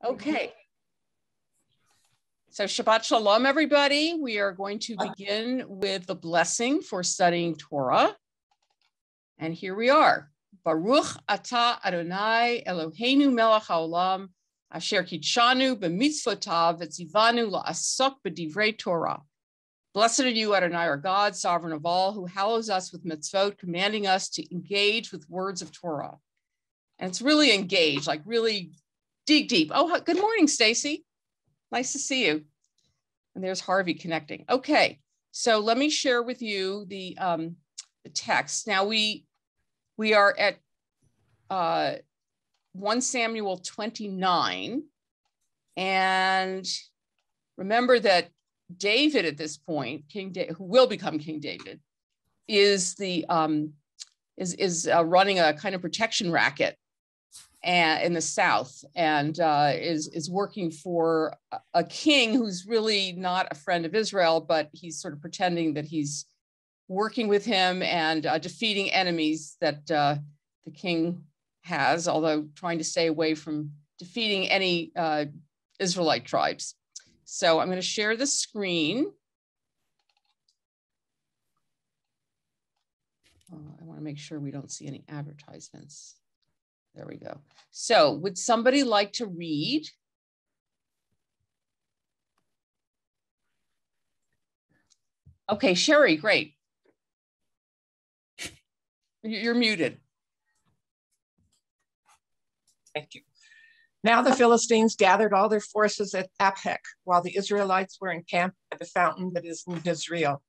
Okay. So Shabbat Shalom, everybody. We are going to begin with the blessing for studying Torah. And here we are. Baruch atah Adonai Eloheinu melech haolam asher kitshanu b'mitzvotav v'tzivanu la'asok b'divrei Torah. Blessed are you, Adonai, our God, sovereign of all, who hallows us with mitzvot, commanding us to engage with words of Torah. And it's really engage, like really dig deep. Oh, good morning, Stacy. Nice to see you. And there's Harvey connecting. Okay, so let me share with you the text. Now we are at 1 Samuel 29, and remember that David at this point, who will become King David, is the running a kind of protection racket in the South, and is working for a king who's really not a friend of Israel, but he's sort of pretending that he's working with him and defeating enemies that the king has, although trying to stay away from defeating any Israelite tribes. So I'm going to share the screen. I want to make sure we don't see any advertisements. There we go. So would somebody like to read? Okay, Sherry, great. You're muted. Thank you. Now the Philistines gathered all their forces at Aphek, while the Israelites were encamped at the fountain that is in Jezreel.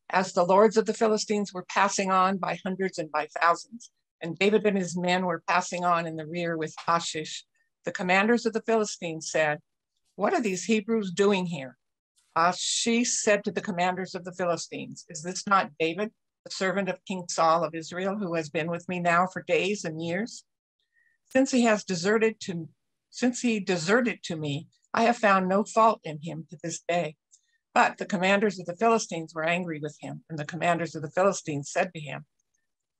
As the lords of the Philistines were passing on by hundreds and by thousands, and David and his men were passing on in the rear with Ashish, the commanders of the Philistines said, "What are these Hebrews doing here?" Ashish said to the commanders of the Philistines, "Is this not David, the servant of King Saul of Israel, who has been with me now for days and years? Since he deserted to me, I have found no fault in him to this day." But the commanders of the Philistines were angry with him, and the commanders of the Philistines said to him,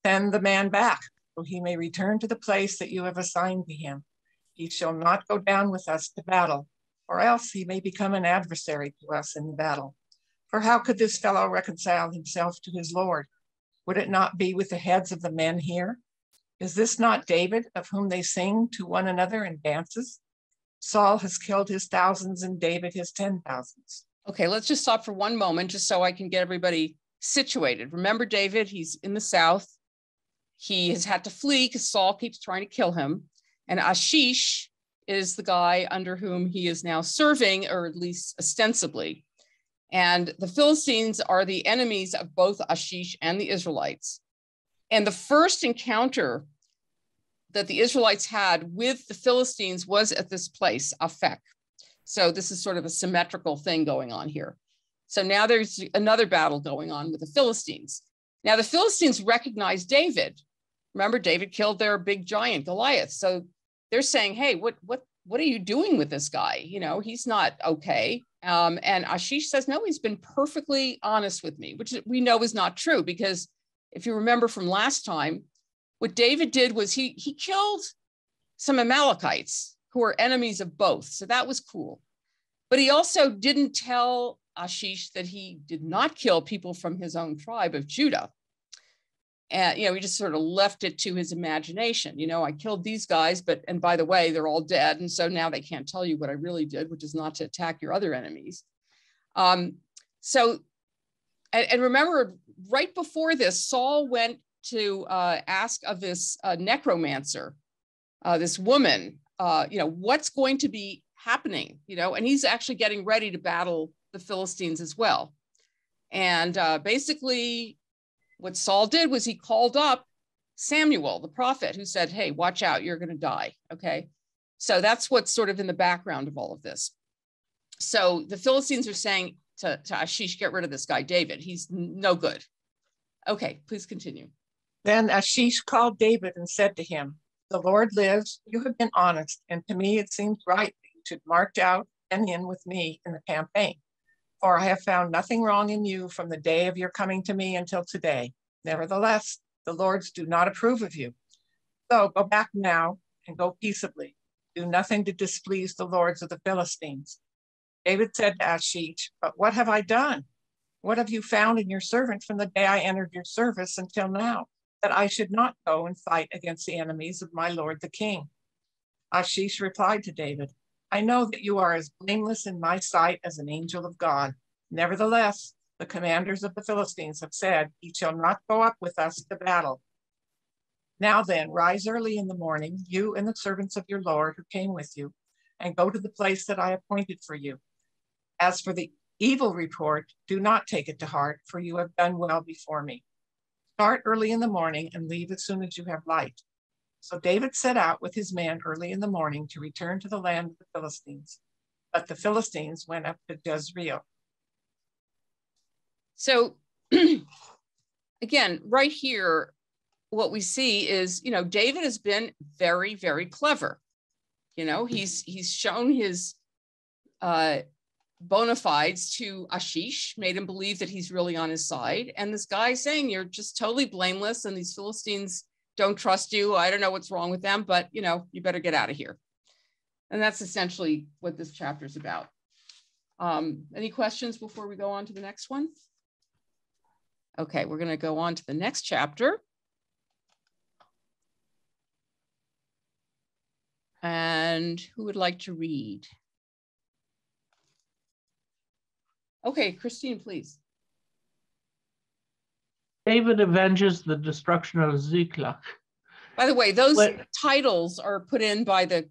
"Send the man back, so he may return to the place that you have assigned to him. He shall not go down with us to battle, or else he may become an adversary to us in the battle. For how could this fellow reconcile himself to his Lord? Would it not be with the heads of the men here? Is this not David, of whom they sing to one another in dances? Saul has killed his thousands and David his 10,000s. Okay, let's just stop for one moment just so I can get everybody situated. Remember David, he's in the South. He has had to flee because Saul keeps trying to kill him. And Ashish is the guy under whom he is now serving, or at least ostensibly. And the Philistines are the enemies of both Ashish and the Israelites. And the first encounter that the Israelites had with the Philistines was at this place, Aphek. So this is sort of a symmetrical thing going on here. So now there's another battle going on with the Philistines. Now the Philistines recognize David. Remember, David killed their big giant Goliath. So they're saying, "Hey, what are you doing with this guy? You know, he's not okay." And Ashish says, "No, he's been perfectly honest with me," which we know is not true, because if you remember from last time, what David did was he killed some Amalekites who are enemies of both. So that was cool. But he also didn't tell Ashish that he did not kill people from his own tribe of Judah. And, he just sort of left it to his imagination. I killed these guys, and by the way, they're all dead. And so now they can't tell you what I really did, which is not to attack your other enemies. And remember, right before this, Saul went to ask of this necromancer, this woman, what's going to be happening, and he's actually getting ready to battle the Philistines as well. And basically what Saul did was he called up Samuel, the prophet, who said, "Hey, watch out, you're going to die." Okay. So that's what's sort of in the background of all of this. So the Philistines are saying to Ashish, "Get rid of this guy, David. He's no good." Okay, please continue. Then Ashish called David and said to him, "The Lord lives, you have been honest, and to me it seems right that you should march out and in with me in the campaign. For I have found nothing wrong in you from the day of your coming to me until today. Nevertheless, the lords do not approve of you. So go back now and go peaceably. Do nothing to displease the lords of the Philistines. David said to Achish, but what have I done? What have you found in your servant from the day I entered your service until now, that I should not go and fight against the enemies of my lord the king? Achish replied to David, I know that you are as blameless in my sight as an angel of God. Nevertheless, the commanders of the Philistines have said, he shall not go up with us to battle. Now then, rise early in the morning, you and the servants of your Lord who came with you, and go to the place that I appointed for you. As for the evil report, do not take it to heart, for you have done well before me. Start early in the morning and leave as soon as you have light. So David set out with his men early in the morning to return to the land of the Philistines. But the Philistines went up to Jezreel. So again, right here, what we see is, David has been very, very clever. He's shown his bona fides to Achish, made him believe that he's really on his side. And this guy saying, you're just totally blameless and these Philistines don't trust you. I don't know what's wrong with them, but you better get out of here. And that's essentially what this chapter is about. Any questions before we go on to the next one? Okay, we're going to go on to the next chapter. And who would like to read? Okay, Christine, please. David avenges the destruction of Ziklag. By the way, those titles are put in by the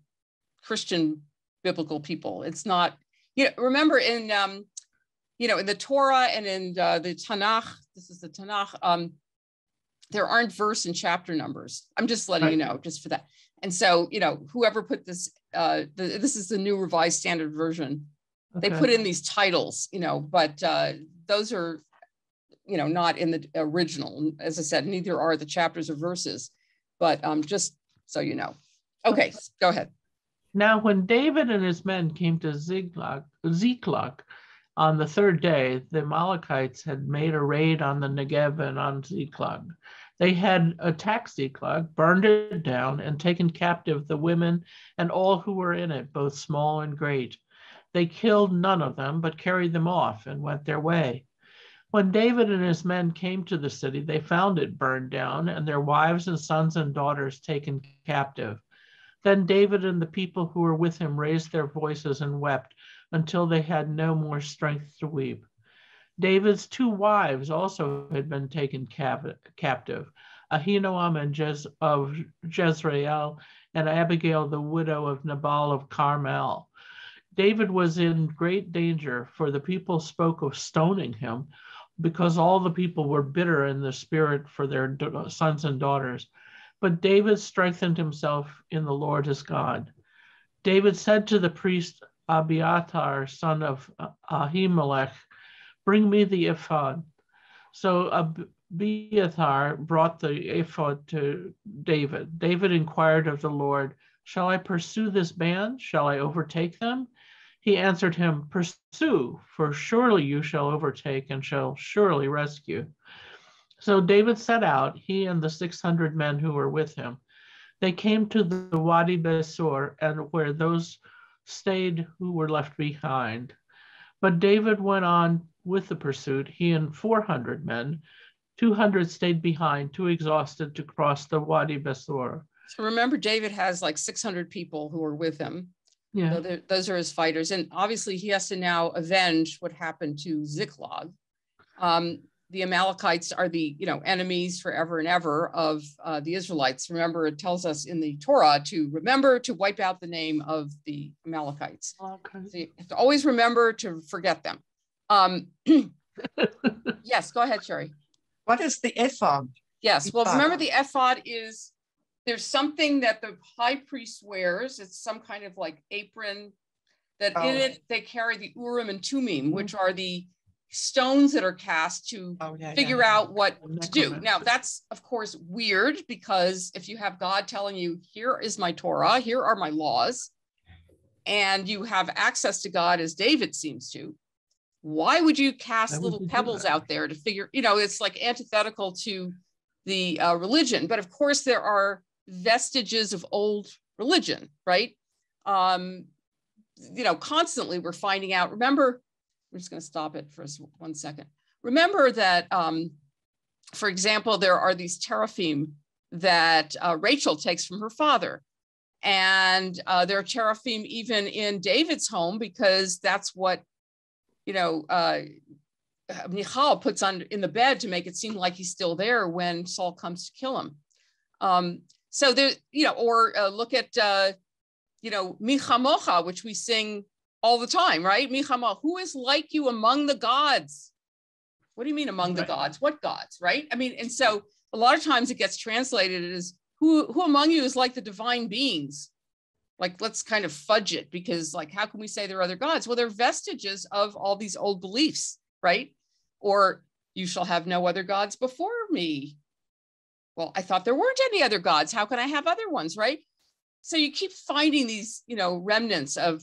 Christian biblical people. It's not, remember in, in the Torah and in the Tanakh, this is the Tanakh, there aren't verse and chapter numbers. I'm just letting you know, just for that. And so, whoever put this, this is the New Revised Standard Version. Okay. They put in these titles, but those are, not in the original. As I said, neither are the chapters or verses, but just so you know. Okay, go ahead. Now, when David and his men came to Ziklag on the third day, the Amalekites had made a raid on the Negev and on Ziklag. They had attacked Ziklag, burned it down, and taken captive the women and all who were in it, both small and great. They killed none of them, but carried them off and went their way. When David and his men came to the city, they found it burned down and their wives and sons and daughters taken captive. Then David and the people who were with him raised their voices and wept until they had no more strength to weep. David's two wives also had been taken captive, Ahinoam of Jezreel and Abigail, the widow of Nabal of Carmel. David was in great danger, for the people spoke of stoning him, because all the people were bitter in the spirit for their sons and daughters. But David strengthened himself in the Lord his God. David said to the priest Abiathar, son of Ahimelech, bring me the ephod. So Abiathar brought the ephod to David. David inquired of the Lord, shall I pursue this band? Shall I overtake them? He answered him, pursue, for surely you shall overtake and shall surely rescue. So David set out, he and the 600 men who were with him. They came to the Wadi Besor, and where those stayed who were left behind. But David went on with the pursuit, he and 400 men. 200 stayed behind, too exhausted to cross the Wadi Besor. So remember, David has like 600 people who are with him. Yeah. So those are his fighters. And obviously he has to now avenge what happened to Ziklag. The Amalekites are the, enemies forever and ever of the Israelites. Remember, it tells us in the Torah to remember to wipe out the name of the Amalekites. Okay. So you have to always remember to forget them. Yes, go ahead, Sherry. What is the ephod? Yes, well, remember the ephod is, there's something that the high priest wears. It's some kind of like apron that in it, they carry the Urim and Tumim, which are the stones that are cast to figure out what to do. Now, that's, of course, weird, because if you have God telling you, here is my Torah, here are my laws, and you have access to God as David seems to, why would you cast little pebbles out there to figure, it's like antithetical to the religion. But of course, there are vestiges of old religion, right? Constantly we're finding out. Remember, I'm just going to stop it for 1 second. Remember that, for example, there are these teraphim that Rachel takes from her father. And there are teraphim even in David's home, because that's what, Michal puts on in the bed to make it seem like he's still there when Saul comes to kill him. So there, look at, Michamocha, which we sing all the time, right? Michamocha, who is like you among the gods? What do you mean among the gods? What gods, right? I mean, and so a lot of times it gets translated as who among you is like the divine beings? Like, let's kind of fudge it, because like, how can we say there are other gods? Well, they're vestiges of all these old beliefs, right? Or you shall have no other gods before me. Well, I thought there weren't any other gods. How can I have other ones, right? So you keep finding these, remnants of,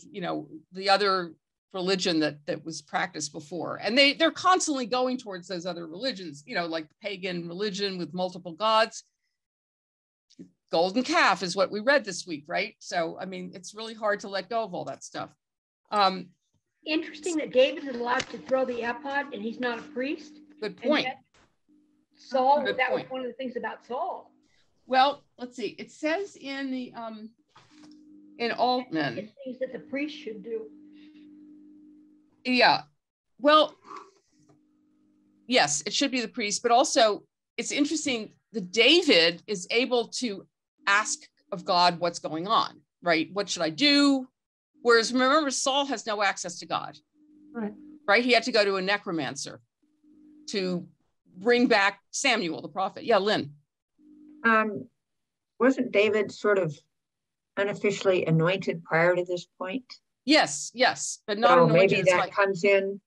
the other religion that was practiced before. And they're constantly going towards those other religions, like pagan religion with multiple gods. Golden calf is what we read this week, right? So, I mean, it's really hard to let go of all that stuff. Interesting that David is allowed to throw the ephod and he's not a priest. Good point. Saul, that was one of the things about Saul. Well, let's see. It says in the in Altman, things that the priest should do. Yeah. Well, yes, it should be the priest, but also it's interesting that David is able to ask of God what's going on, right? What should I do? Whereas remember, Saul has no access to God, right? He had to go to a necromancer to bring back Samuel, the prophet. Yeah, Lynn. Wasn't David sort of unofficially anointed prior to this point? Yes, but not anointed. Maybe that comes in,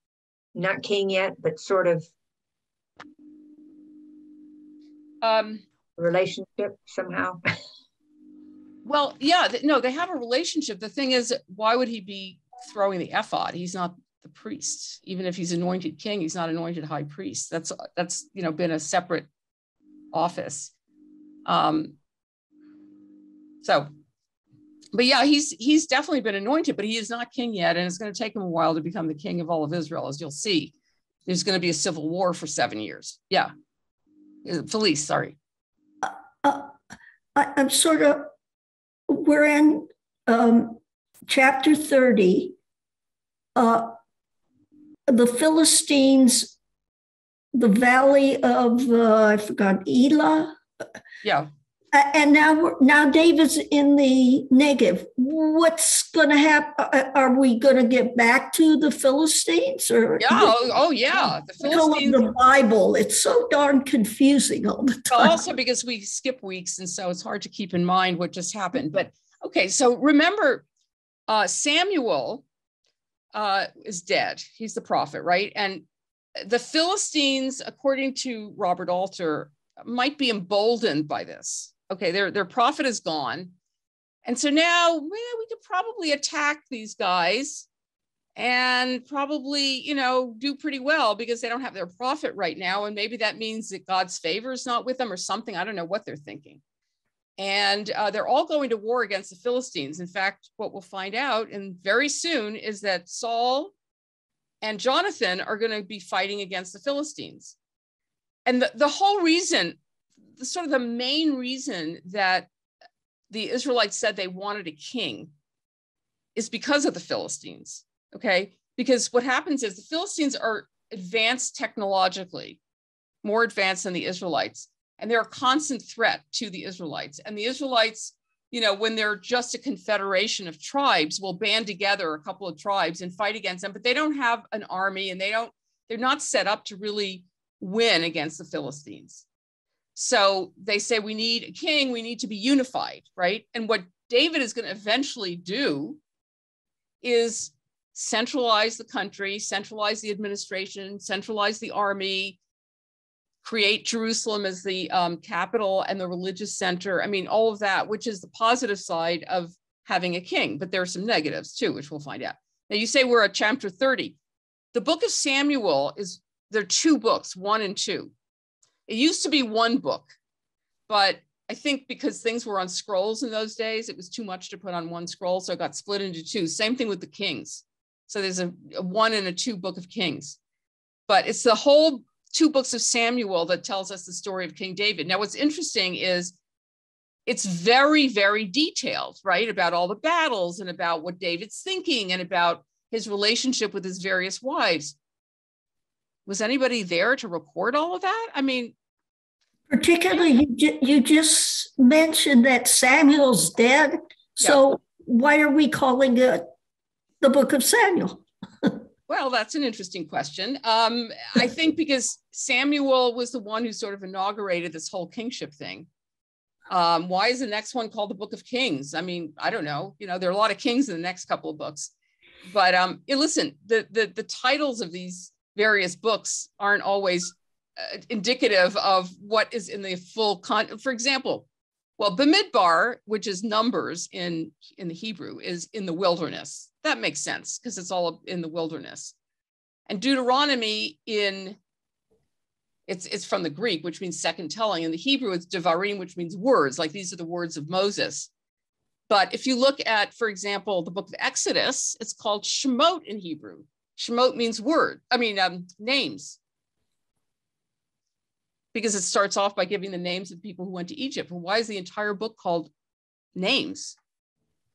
not king yet, but sort of relationship somehow. Well, yeah, no, they have a relationship. The thing is, why would he be throwing the ephod? He's not the priest. Even if he's anointed king, he's not anointed high priest. That's been a separate office. But yeah, he's definitely been anointed, but he is not king yet, and it's going to take him a while to become the king of all of Israel, as you'll see. There's going to be a civil war for 7 years. Yeah, Felice, sorry. I'm sort of. We're in chapter 30. The Philistines, the valley of I forgot, Elah. Yeah. And now David's in the Negev. What's going to happen? Are we going to get back to the Philistines? Or yeah. The Philistines. The Bible. It's so darn confusing all the time. Also because we skip weeks, and so it's hard to keep in mind what just happened. But okay, so remember, Samuel is dead. He's the prophet, right? And the Philistines, according to Robert Alter, might be emboldened by this. Okay, their prophet is gone. And so now we could probably attack these guys and probably, do pretty well because they don't have their prophet right now. And maybe that means that God's favor is not with them or something. I don't know what they're thinking. And they're all going to war against the Philistines. In fact, what we'll find out and very soon is that Saul and Jonathan are going to be fighting against the Philistines. And the whole reason, sort of the main reason that the Israelites said they wanted a king is because of the Philistines, okay? Because what happens is the Philistines are advanced technologically, more advanced than the Israelites, and they're a constant threat to the Israelites. And the Israelites, when they're just a confederation of tribes, will band together, a couple of tribes, and fight against them, but they don't have an army, and they're not set up to really win against the Philistines. So they say, we need a king, we need to be unified, right? And what David is going to eventually do is centralize the country, centralize the administration, centralize the army, create Jerusalem as the capital and the religious center. I mean, all of that, which is the positive side of having a king, but there are some negatives too, which we'll find out. Now you say we're at chapter 30. The book of Samuel there are 2 books, 1 and 2. It used to be 1 book, but I think because things were on scrolls in those days, it was too much to put on one scroll. So it got split into two. Same thing with the Kings. So there's a 1 and a 2 book of Kings. But it's the whole 2 books of Samuel that tells us the story of King David. Now, what's interesting is it's very, very detailed, right? About all the battles and about what David's thinking and about his relationship with his various wives. Was anybody there to record all of that? I mean, particularly you just mentioned that Samuel's dead. So yeah. Why are we calling it the book of Samuel? Well, that's an interesting question. I think because Samuel was the one who sort of inaugurated this whole kingship thing. Why is the next one called the Book of Kings? I mean, I don't know. You know, there are a lot of kings in the next couple of books. But listen, the titles of these various books aren't always indicative of what is in the full content. For example, well, Bamidbar, which is numbers in the Hebrew, is in the wilderness. That makes sense because it's all in the wilderness. And Deuteronomy it's from the Greek, which means second telling. In the Hebrew, it's Devarim, which means words, like these are the words of Moses. But if you look at, for example, the book of Exodus, it's called Shemot in Hebrew. Shemot means names. Because it starts off by giving the names of people who went to Egypt. Well, why is the entire book called names?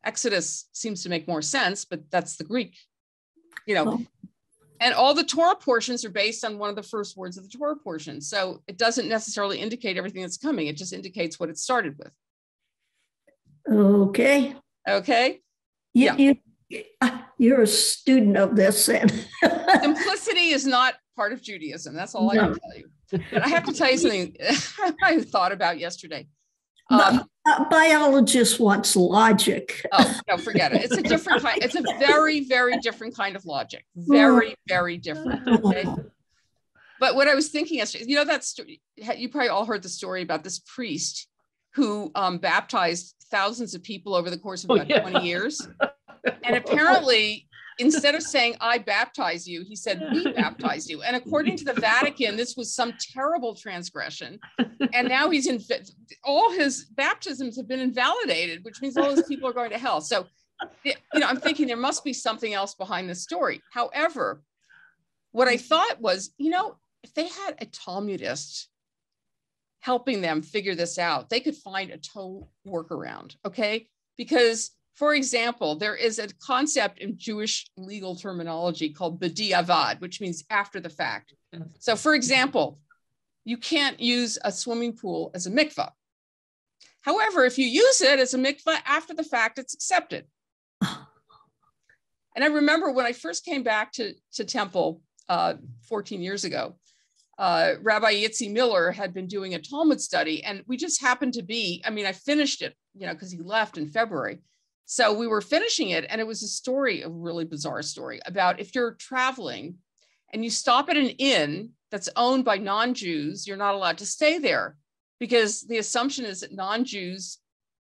Exodus seems to make more sense, but that's the Greek, And all the Torah portions are based on one of the first words of the Torah portion. So it doesn't necessarily indicate everything that's coming. It just indicates what it started with. Okay. Okay. You're a student of this. And simplicity is not part of Judaism. That's all I can tell you. But I have to tell you something I thought about yesterday. Biologist wants logic. Oh, no, forget it. It's a different kind. It's a very, very different kind of logic. Very, very different. Okay. But what I was thinking yesterday, that story, you probably all heard the story about this priest who baptized thousands of people over the course of about 20 years. And apparently, instead of saying, I baptize you, he said, we baptize you. And according to the Vatican, this was some terrible transgression. And now all his baptisms have been invalidated, which means all those people are going to hell. So, I'm thinking there must be something else behind this story. However, what I thought was, if they had a Talmudist helping them figure this out, they could find a total workaround, okay? Because for example, there is a concept in Jewish legal terminology called b'diavad, which means after the fact. So for example, you can't use a swimming pool as a mikvah. However, if you use it as a mikvah after the fact, it's accepted. And I remember when I first came back to Temple 14 years ago, Rabbi Yitzi Miller had been doing a Talmud study, and we just happened to be, I finished it, because he left in February. So we were finishing it, and it was a really bizarre story about if you're traveling and you stop at an inn that's owned by non-Jews, you're not allowed to stay there because the assumption is that non-Jews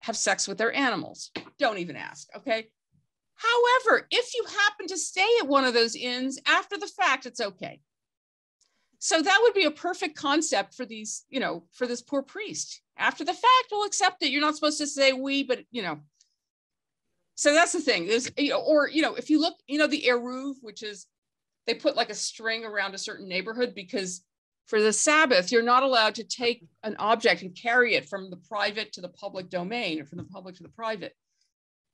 have sex with their animals. Don't even ask, okay? However, if you happen to stay at one of those inns after the fact, it's okay. So that would be a perfect concept for these, for this poor priest. After the fact, we'll accept it. You're not supposed to say we, but, So that's the thing. There's, if you look, the eruv, which is, they put like a string around a certain neighborhood because for the Sabbath, you're not allowed to take an object and carry it from the private to the public domain or from the public to the private.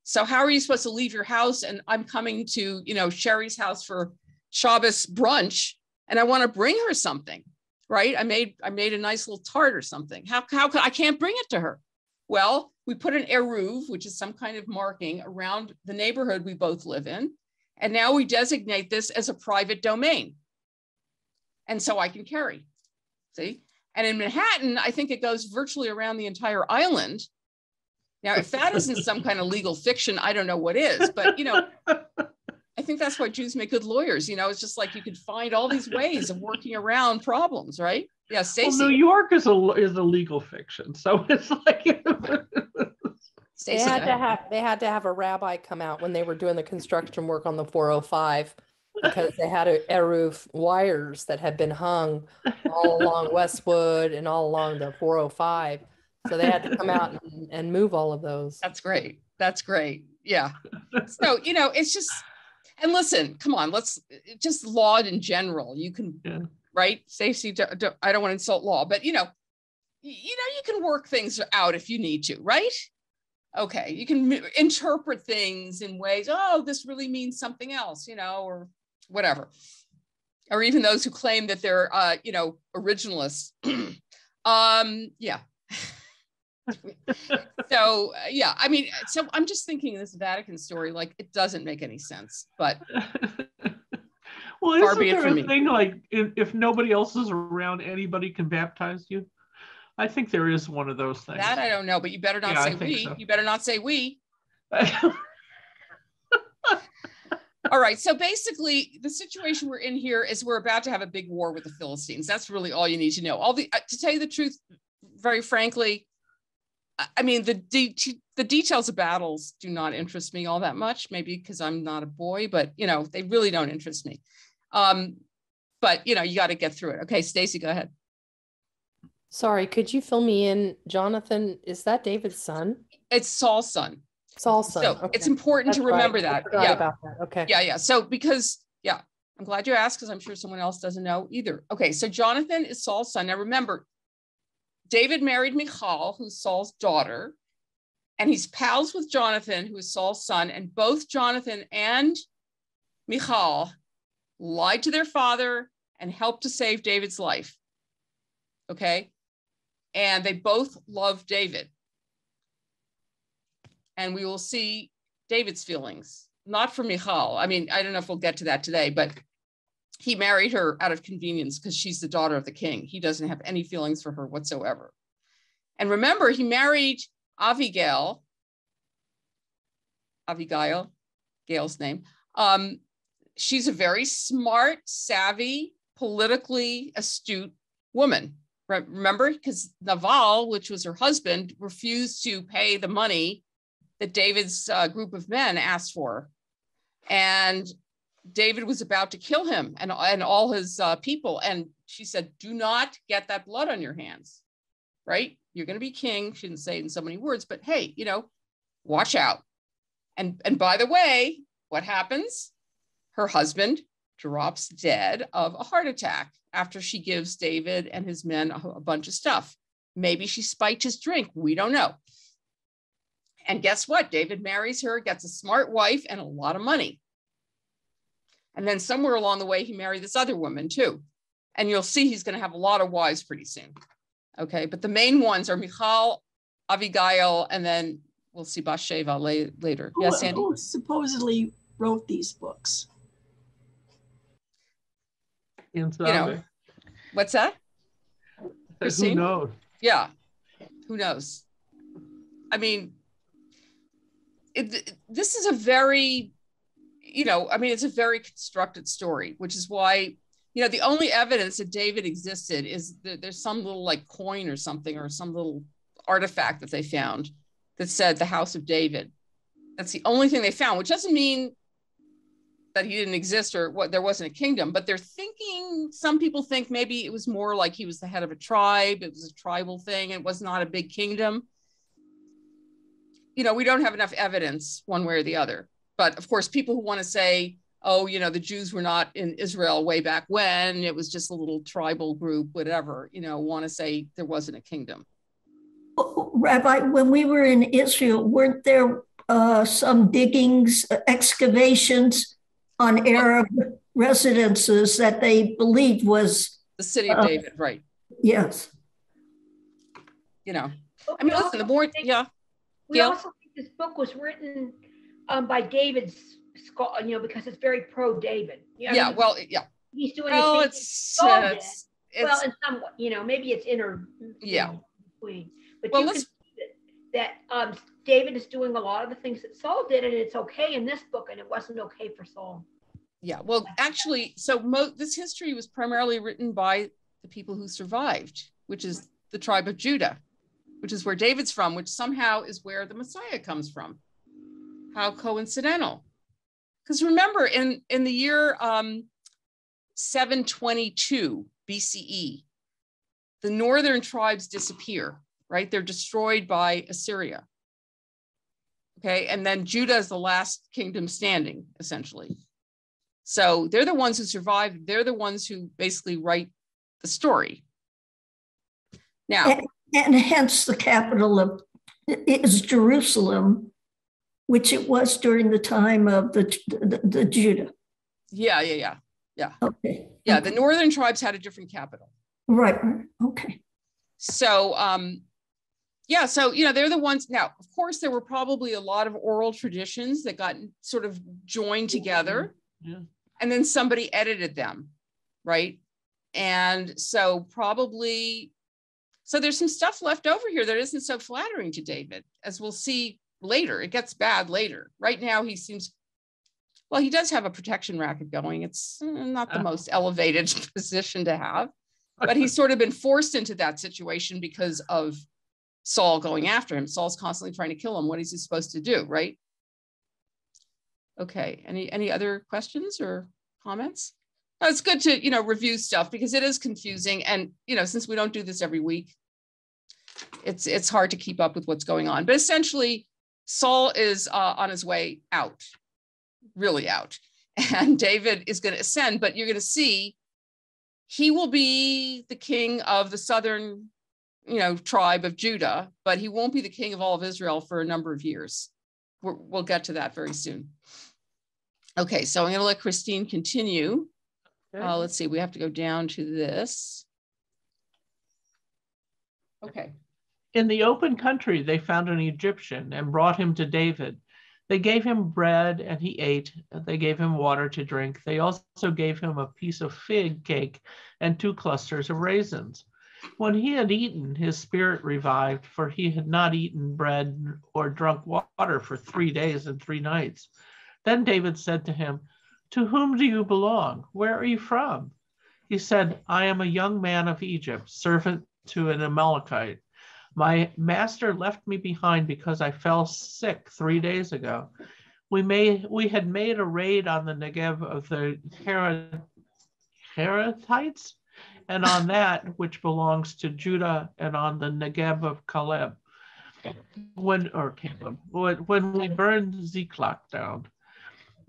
So how are you supposed to leave your house? And I'm coming to, Sherry's house for Shabbos brunch, and I want to bring her something, right? I made a nice little tart or something. How could I can't bring it to her? Well, we put an eruv, which is some kind of marking around the neighborhood we both live in. And now we designate this as a private domain. And so I can carry, see? And in Manhattan, I think it goes virtually around the entire island. Now, if that isn't some kind of legal fiction, I don't know what is, but I think that's why Jews make good lawyers. It's just like you could find all these ways of working around problems, right? Yeah, Stacey. Well, New York is a legal fiction, so it's like they had to have a rabbi come out when they were doing the construction work on the 405 because they had eruv wires that had been hung all along Westwood and all along the 405. So they had to come out and move all of those. That's great. That's great. Yeah. So, it's just, and listen, come on, let's just law in general. You can, right? Stacey, I don't want to insult law, but you can work things out if you need to, right? Okay. You can interpret things in ways, oh, this really means something else, or whatever. Or even those who claim that they're, originalists. Yeah. So so I'm just thinking this Vatican story, like it doesn't make any sense, but well, isn't there a thing like if nobody else is around, anybody can baptize you? I think there is one of those things. That I don't know, but you better not say we. So. You better not say we. All right. So basically, the situation we're in here is we're about to have a big war with the Philistines. That's really all you need to know. To tell you the truth, very frankly, I mean, the details of battles do not interest me all that much, maybe because I'm not a boy, but, they really don't interest me. But, you got to get through it. Okay, Stacey, go ahead. Sorry, could you fill me in? Jonathan, is that David's son? It's Saul's son. Saul's son. So okay. It's important to remember that. I forgot about that. Okay. Yeah. So I'm glad you asked because I'm sure someone else doesn't know either. Okay, so Jonathan is Saul's son. Now remember, David married Michal, who's Saul's daughter, and he's pals with Jonathan, who is Saul's son. And both Jonathan and Michal lied to their father and helped to save David's life. Okay. And they both love David. And we will see David's feelings, not for Michal. I mean, I don't know if we'll get to that today, but he married her out of convenience because she's the daughter of the king. He doesn't have any feelings for her whatsoever. And remember, he married Abigail, Gail's name. She's a very smart, savvy, politically astute woman. Remember, because Naval, which was her husband, refused to pay the money that David's group of men asked for. And David was about to kill him and all his people. And she said, do not get that blood on your hands, right? You're going to be king. She didn't say it in so many words, but hey, watch out. And by the way, what happens? Her husband drops dead of a heart attack after she gives David and his men a bunch of stuff. Maybe she spiked his drink. We don't know. And guess what? David marries her, gets a smart wife and a lot of money. And then somewhere along the way, he married this other woman too. And you'll see he's going to have a lot of wives pretty soon. Okay. But the main ones are Michal, Abigail, and then we'll see Bathsheba later. Yes, Sandy? Who supposedly wrote these books? What's that? Who knows? Yeah. Who knows? I mean, this is a very, it's a very constructed story, which is why, the only evidence that David existed is that there's some little like coin or something, or some little artifact that they found that said the house of David. That's the only thing they found, which doesn't mean that he didn't exist or there wasn't a kingdom, but they're thinking, some people think maybe it was more like he was the head of a tribe. It was a tribal thing. It was not a big kingdom. We don't have enough evidence one way or the other. But of course, people who want to say, oh, the Jews were not in Israel way back when, it was just a little tribal group, whatever, want to say there wasn't a kingdom. Rabbi, when we were in Israel, weren't there some diggings, excavations on Arab residences that they believed was the city of David, right? Yes. Listen, the more, yeah. We also think this book was written by David's, because it's very pro-David. Yeah. He's doing it's well, in some way, maybe it's inner. Yeah. Between. But you can see that David is doing a lot of the things that Saul did, and it's okay in this book, and it wasn't okay for Saul. Yeah. Well, actually, so this history was primarily written by the people who survived, which is the tribe of Judah, which is where David's from, which somehow is where the Messiah comes from. How coincidental. Because remember, in the year 722 BCE, the northern tribes disappear, right? They're destroyed by Assyria. Okay, and then Judah is the last kingdom standing, essentially. So they're the ones who survived. They're the ones who basically write the story. Now, and hence the capital of is Jerusalem, which it was during the time of the Judah. Yeah. Okay. Yeah, the northern tribes had a different capital. Right. Okay. So, yeah, so, they're the ones. Now, of course, there were probably a lot of oral traditions that got sort of joined together. Yeah. And then somebody edited them, right? And so there's some stuff left over here that isn't so flattering to David, as we'll see later. It gets bad later. Right now, he does have a protection racket going. It's not the most elevated position to have, but he's sort of been forced into that situation because of Saul going after him. Saul's constantly trying to kill him. What is he supposed to do, right? Okay, any other questions or comments? No, it's good to, review stuff because it is confusing. And, since we don't do this every week, it's hard to keep up with what's going on. But essentially, Saul is on his way out, really out. And David is going to ascend, but you're going to see he will be the king of the southern, tribe of Judah, but he won't be the king of all of Israel for a number of years. We'll get to that very soon. Okay, so I'm going to let Christine continue. Okay. Let's see, we have to go down to this. Okay. In the open country, they found an Egyptian and brought him to David. They gave him bread and he ate. They gave him water to drink. They also gave him a piece of fig cake and 2 clusters of raisins. When he had eaten, his spirit revived, for he had not eaten bread or drunk water for 3 days and 3 nights. Then David said to him, "To whom do you belong? Where are you from?" He said, "I am a young man of Egypt, servant to an Amalekite. My master left me behind because I fell sick 3 days ago. We had made a raid on the Negev of the Heretites, and on that which belongs to Judah, and on the Negev of Caleb. When we burned Ziklag down."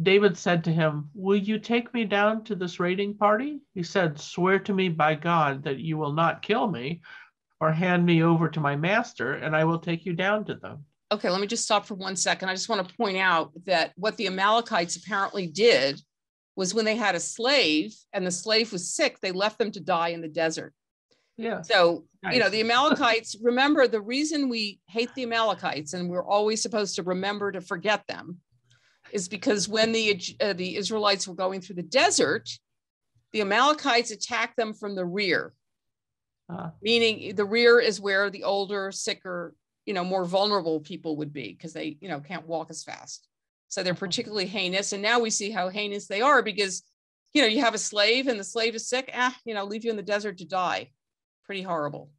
David said to him, "Will you take me down to this raiding party?" He said, "Swear to me by God that you will not kill me or hand me over to my master, and I will take you down to them." Okay, let me just stop for 1 second. I just want to point out that what the Amalekites apparently did was when they had a slave and the slave was sick, they left them to die in the desert. Yeah. So, Nice. The Amalekites, remember the reason we hate the Amalekites and we're always supposed to remember to forget them is because when the Israelites were going through the desert, the Amalekites attacked them from the rear, meaning the rear is where the older, sicker, more vulnerable people would be because they, can't walk as fast. So they're particularly heinous. And now we see how heinous they are because, you have a slave and the slave is sick, leave you in the desert to die. Pretty horrible.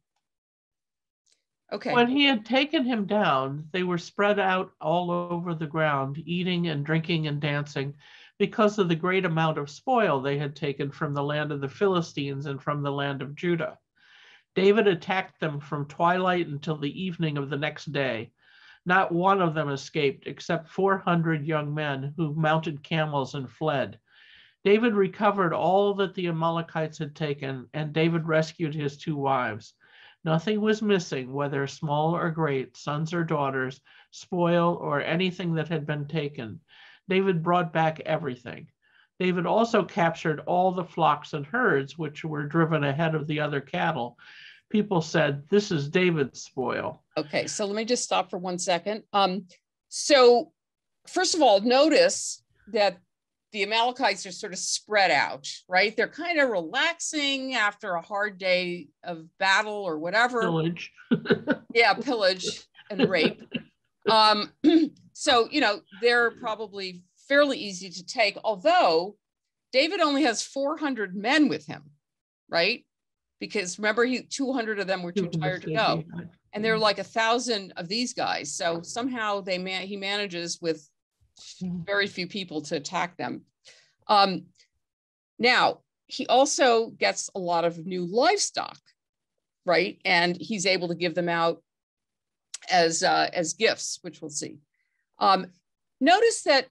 Okay. When he had taken him down, they were spread out all over the ground, eating and drinking and dancing, because of the great amount of spoil they had taken from the land of the Philistines and from the land of Judah. David attacked them from twilight until the evening of the next day. Not one of them escaped, except 400 young men who mounted camels and fled. David recovered all that the Amalekites had taken, and David rescued his 2 wives. Nothing was missing, whether small or great, sons or daughters, spoil or anything that had been taken. David brought back everything. David also captured all the flocks and herds, which were driven ahead of the other cattle. People said, "This is David's spoil." Okay, so let me just stop for 1 second. So first of all, notice that the Amalekites are sort of spread out, right? They're kind of relaxing after a hard day of battle or whatever. Pillage. Yeah, pillage and rape. So, they're probably fairly easy to take, although David only has 400 men with him, right? Because remember, 200 of them were too tired to go. And there are like 1,000 of these guys. So somehow he manages with very few people to attack them. Now, he also gets a lot of new livestock, right? And he's able to give them out as gifts, which we'll see. Notice that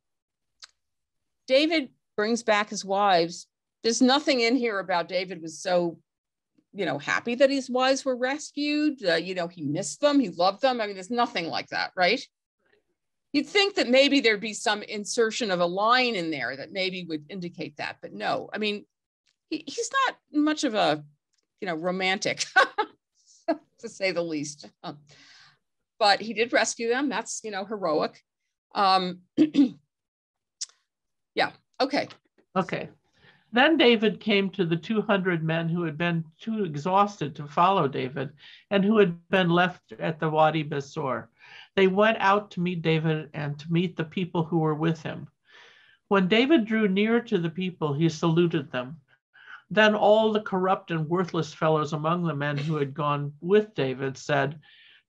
David brings back his wives. There's nothing in here about David was so, happy that his wives were rescued. He missed them, he loved them. I mean, there's nothing like that, right? You'd think that maybe there'd be some insertion of a line in there that maybe would indicate that, but no. I mean, he's not much of a, romantic, to say the least. But he did rescue them. That's, heroic. Yeah, okay. Okay. Then David came to the 200 men who had been too exhausted to follow David and who had been left at the Wadi Besor. They went out to meet David and to meet the people who were with him. When David drew near to the people, he saluted them. Then all the corrupt and worthless fellows among the men who had gone with David said,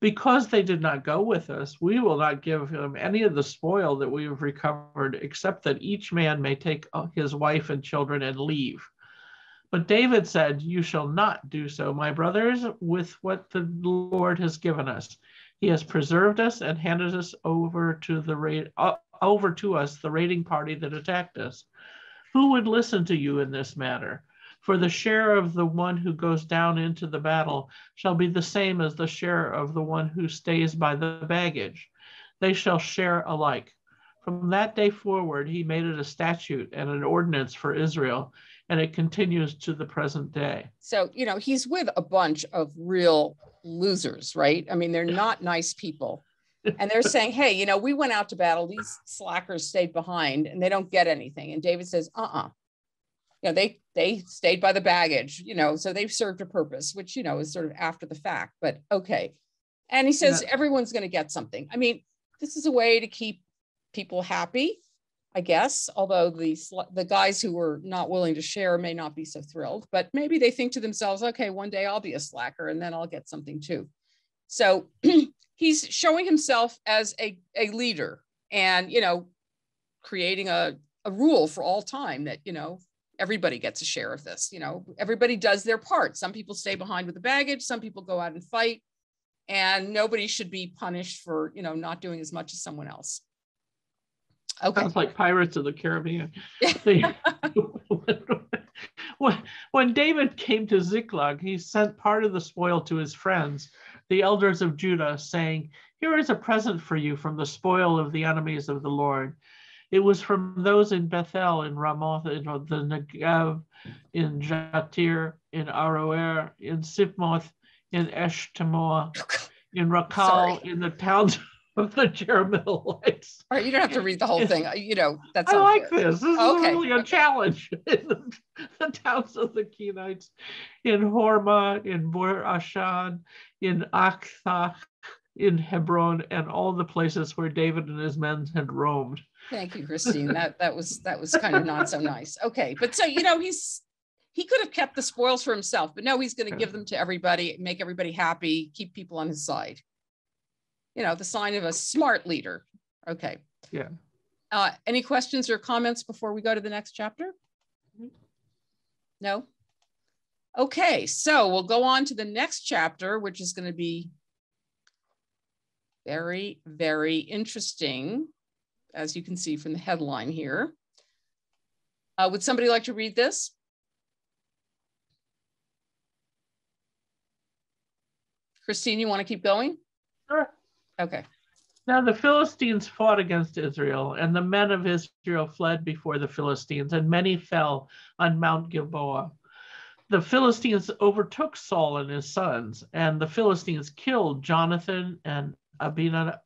"Because they did not go with us, we will not give them any of the spoil that we have recovered, except that each man may take his wife and children and leave." But David said, "You shall not do so, my brothers, with what the Lord has given us. He has preserved us and handed us over to us the raiding party that attacked us. Who would listen to you in this matter? For the share of the one who goes down into the battle shall be the same as the share of the one who stays by the baggage. They shall share alike." From that day forward, he made it a statute and an ordinance for Israel, and it continues to the present day. So, he's with a bunch of real losers, right? I mean, they're not nice people. And they're saying, hey, we went out to battle. These slackers stayed behind and they don't get anything. And David says, they stayed by the baggage, so they've served a purpose, which, is sort of after the fact, but okay. And he says, everyone's going to get something. I mean, this is a way to keep people happy, I guess, although the guys who were not willing to share may not be so thrilled, but maybe they think to themselves, okay, one day I'll be a slacker and then I'll get something too. So he's showing himself as a leader and, creating a rule for all time that, everybody gets a share of this, everybody does their part. Some people stay behind with the baggage, some people go out and fight, and nobody should be punished for, not doing as much as someone else. Okay. Sounds like Pirates of the Caribbean. When David came to Ziklag, he sent part of the spoil to his friends, the elders of Judah, saying, "Here is a present for you from the spoil of the enemies of the Lord." It was from those in Bethel, in Ramoth, in the Negev, in Jatir, in Aroer, in Sipmoth, in Eshtemoa, in Rakal, in the towns of the Jerahmeelites. All right, you don't have to read the whole thing. That's I like fair. this. This is really a challenge. In the towns of the Kenites, in Hormah, in Bur Ashan, in Akthach, in Hebron, and all the places where David and his men had roamed. Thank you, Christine. That was kind of not so nice. Okay, but so he could have kept the spoils for himself, but no, he's going to give them to everybody, make everybody happy, keep people on his side. The sign of a smart leader. Okay. Yeah. Any questions or comments before we go to the next chapter? No? Okay, so we'll go on to the next chapter, which is going to be very, very interesting, as you can see from the headline here. Would somebody like to read this? Christine, you want to keep going? Sure. Okay. Now the Philistines fought against Israel, and the men of Israel fled before the Philistines, and many fell on Mount Gilboa. The Philistines overtook Saul and his sons, and the Philistines killed Jonathan and Abinadab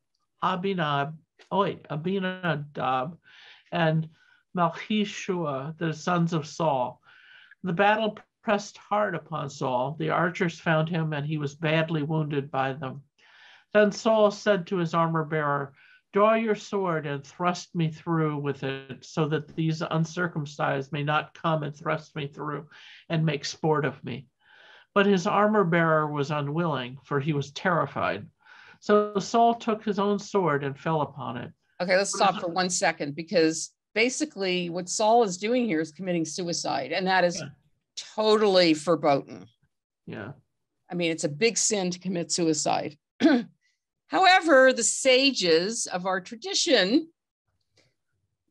and Malchishua, the sons of Saul. The battle pressed hard upon Saul. The archers found him, and he was badly wounded by them. Then Saul said to his armor bearer, "Draw your sword and thrust me through with it, so that these uncircumcised may not come and thrust me through and make sport of me." But his armor bearer was unwilling, for he was terrified. So Saul took his own sword and fell upon it. Okay, let's stop for 1 second, because basically what Saul is doing here is committing suicide, and that is totally verboten. Yeah. I mean, it's a big sin to commit suicide. However, the sages of our tradition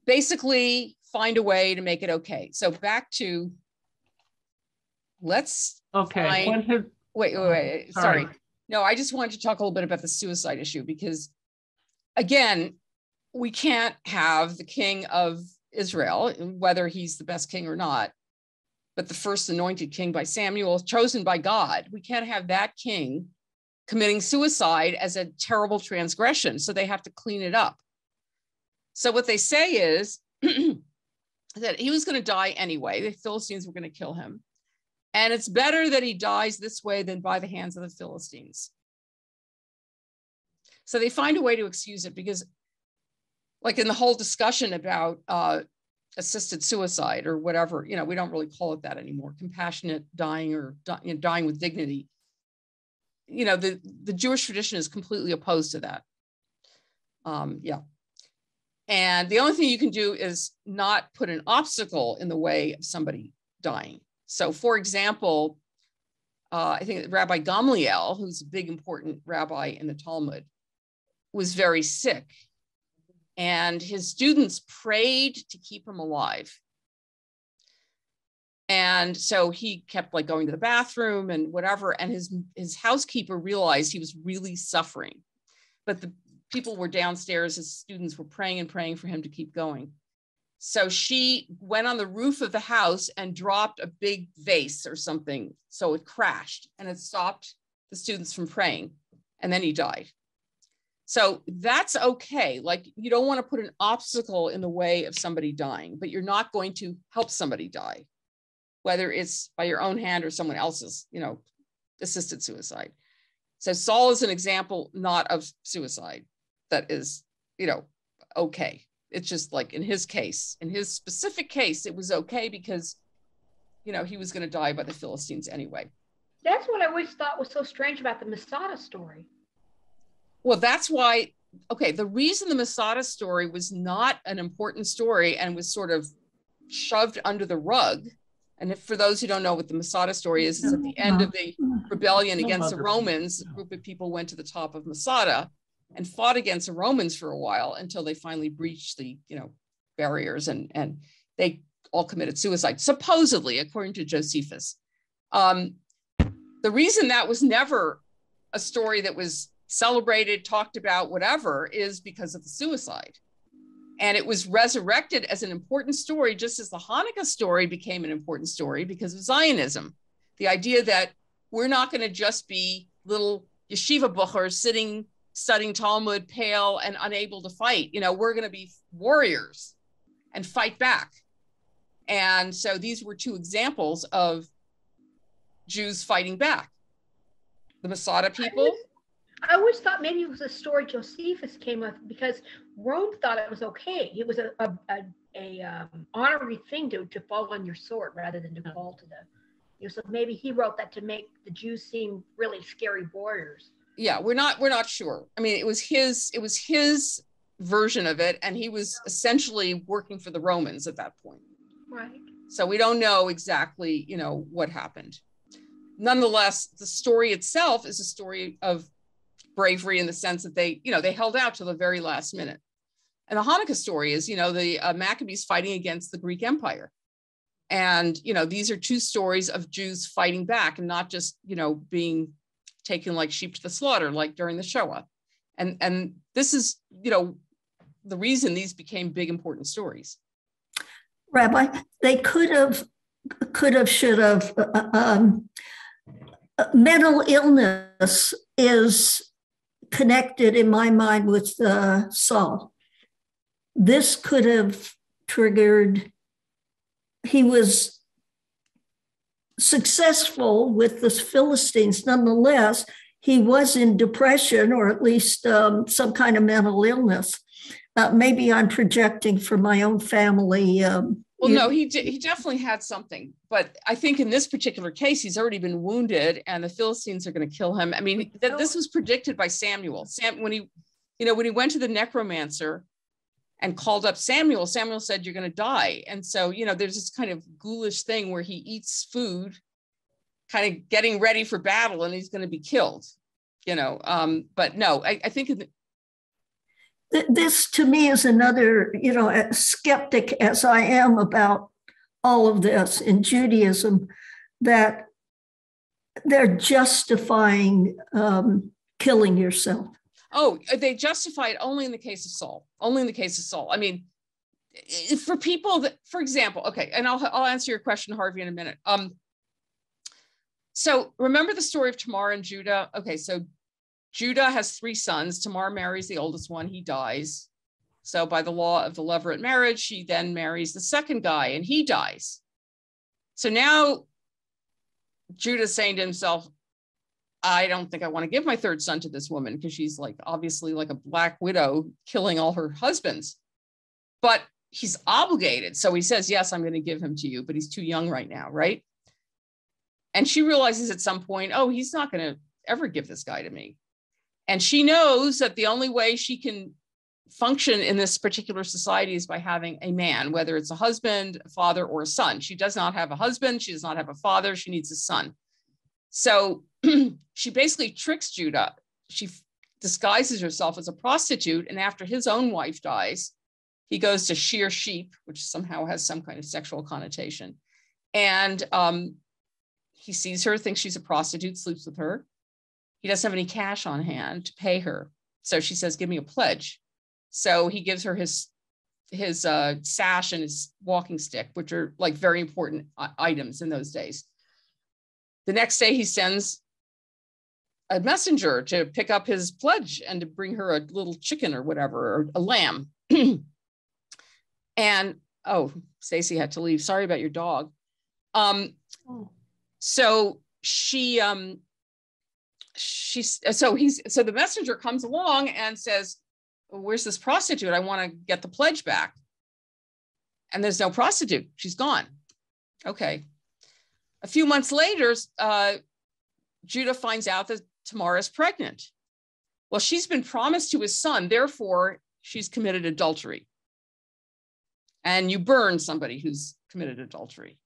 basically find a way to make it okay. So back to, let's wait. Sorry. No, I just wanted to talk a little bit about the suicide issue, because again, we can't have the king of Israel, whether he's the best king or not, but the first anointed king by Samuel, chosen by God. We can't have that king committing suicide as a terrible transgression. So they have to clean it up. So what they say is that he was going to die anyway. The Philistines were going to kill him. And it's better that he dies this way than by the hands of the Philistines. So they find a way to excuse it, because like in the whole discussion about assisted suicide or whatever, you know, we don't really call it that anymore, compassionate dying or dying with dignity. You know, the Jewish tradition is completely opposed to that. Yeah. And the only thing you can do is not put an obstacle in the way of somebody dying. So for example, I think Rabbi Gamliel, who's a big important rabbi in the Talmud, was very sick. And his students prayed to keep him alive. And so he kept like going to the bathroom and whatever. And his housekeeper realized he was really suffering. But the people were downstairs, his students were praying and praying for him to keep going. So she went on the roof of the house and dropped a big vase or something. So it crashed and it stopped the students from praying. And then he died. So that's okay. Like, you don't want to put an obstacle in the way of somebody dying, but you're not going to help somebody die, whether it's by your own hand or someone else's, you know, assisted suicide. So Saul is an example not of suicide that is, you know, okay. It's just like in his case, in his specific case, it was okay because, you know, he was going to die by the Philistines anyway. That's what I always thought was so strange about the Masada story. Well, that's why, okay, the reason the Masada story was not an important story and was sort of shoved under the rug, and if, for those who don't know what the Masada story is at the end of the rebellion against the Romans, a group of people went to the top of Masada and fought against the Romans for a while until they finally breached the, you know, barriers, and they all committed suicide, supposedly, according to Josephus. The reason that was never a story that was celebrated, talked about, whatever, is because of the suicide. And it was resurrected as an important story, just as the Hanukkah story became an important story because of Zionism. The idea that we're not going to just be little yeshiva buchers sitting, studying Talmud, pale and unable to fight. You know, we're going to be warriors and fight back. And so these were two examples of Jews fighting back. The Masada people. I always thought maybe it was a story Josephus came up because Rome thought it was okay. It was a honorary thing to fall on your sword rather than to fall to the, you know, so maybe he wrote that to make the Jews seem really scary warriors. Yeah, we're not sure. I mean, it was his version of it, and he was essentially working for the Romans at that point. Right. So we don't know exactly, you know, what happened. Nonetheless, the story itself is a story of bravery in the sense that they, you know, they held out till the very last minute. And the Hanukkah story is, you know, the Maccabees fighting against the Greek Empire. And, you know, these are two stories of Jews fighting back and not just, you know, being taken like sheep to the slaughter, like during the Shoah. And this is, you know, the reason these became big, important stories. Rabbi, they should have. Mental illness is connected in my mind with Saul. This could have triggered, he was successful with the Philistines. Nonetheless, he was in depression or at least some kind of mental illness. Maybe I'm projecting for my own family. Well, no, he definitely had something. But I think in this particular case, he's already been wounded and the Philistines are going to kill him. I mean, this was predicted by Samuel. When he went to the necromancer and called up Samuel, Samuel said, "You're going to die." And so, you know, there's this kind of ghoulish thing where he eats food, kind of getting ready for battle, and he's going to be killed. But no, I think this to me is another, a skeptic as I am about all of this in Judaism, that they're justifying killing yourself. Oh, they justify it only in the case of Saul. Only in the case of Saul. I mean, for people that, for example, okay, and I'll answer your question, Harvey, in a minute. So remember the story of Tamar and Judah? Okay, so Judah has 3 sons. Tamar marries the oldest one. He dies. So by the law of the levirate marriage, she then marries the second guy and he dies. So now Judah's saying to himself, I don't think I want to give my 3rd son to this woman because she's like obviously like a black widow killing all her husbands. But he's obligated. So he says, yes, I'm going to give him to you, but he's too young right now, right? And she realizes at some point, oh, he's not going to ever give this guy to me. And she knows that the only way she can function in this particular society is by having a man, whether it's a husband, a father, or a son. She does not have a husband. She does not have a father. She needs a son. So she basically tricks Judah. She disguises herself as a prostitute. And after his own wife dies, he goes to shear sheep, which somehow has some kind of sexual connotation. And he sees her, thinks she's a prostitute, sleeps with her. He doesn't have any cash on hand to pay her. So she says, give me a pledge. So he gives her his sash and his walking stick, which are like very important items in those days. The next day he sends a messenger to pick up his pledge and to bring her a little chicken or whatever, or a lamb. And, oh, Stacy had to leave. Sorry about your dog. So the messenger comes along and says, well, where's this prostitute? I want to get the pledge back. And there's no prostitute. She's gone. Okay. A few months later, Judah finds out that Tamar is pregnant. Well, she's been promised to his son. Therefore, she's committed adultery. And you burn somebody who's committed adultery.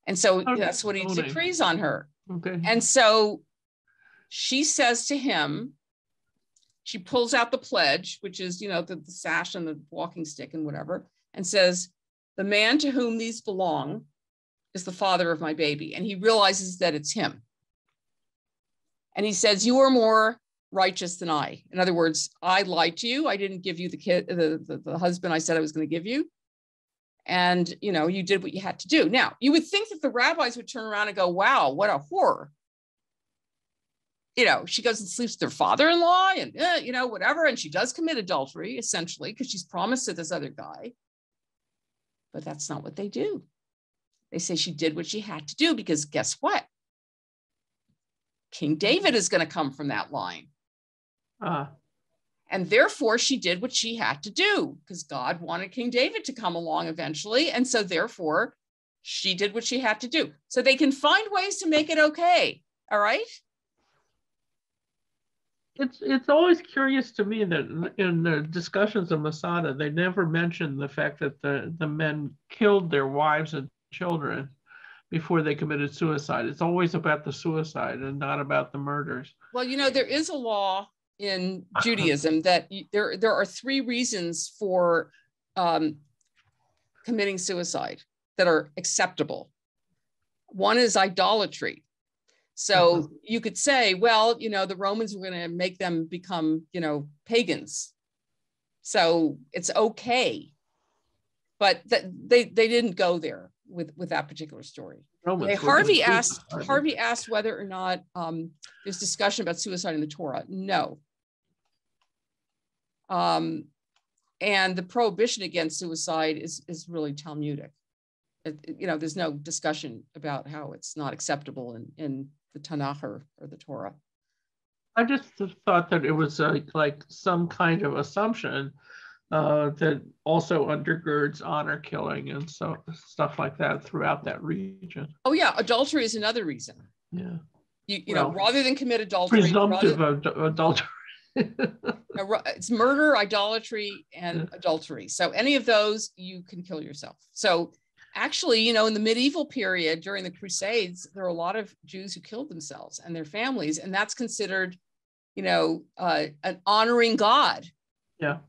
And so that's what he decrees on her. Okay. And so she says to him, she pulls out the pledge, which is, the sash and the walking stick and whatever, and says, the man to whom these belong is the father of my baby. And he realizes that it's him. And he says, you are more righteous than I. In other words, I lied to you. I didn't give you the kid, the husband I said I was going to give you. And, you did what you had to do. Now, you would think that the rabbis would turn around and go, wow, what a whore. She goes and sleeps with her father-in-law and, whatever. And she does commit adultery, essentially, because she's promised to this other guy. But that's not what they do. They say she did what she had to do because guess what? King David is going to come from that line. And therefore, she did what she had to do because God wanted King David to come along eventually. And so therefore, she did what she had to do. So they can find ways to make it okay. All right? It's always curious to me that in the discussions of Masada, they never mention the fact that the men killed their wives and children before they committed suicide. It's always about the suicide and not about the murders. Well, there is a law in Judaism that there are 3 reasons for committing suicide that are acceptable. One is idolatry. So you could say, well, the Romans were going to make them become, pagans. So it's okay. But they didn't go there with that particular story. Harvey asked whether or not there's discussion about suicide in the Torah. No. And the prohibition against suicide is really Talmudic. There's no discussion about how it's not acceptable in the Tanakh or the Torah. I just thought that it was like some kind of assumption that also undergirds honor killing and so stuff like that throughout that region. Oh yeah, adultery is another reason. Yeah. Rather than commit adultery. Presumptive adultery. It's murder, idolatry, and adultery. So any of those, you can kill yourself. So actually, in the medieval period during the Crusades, there were a lot of Jews who killed themselves and their families, and that's considered an honoring God. Yeah.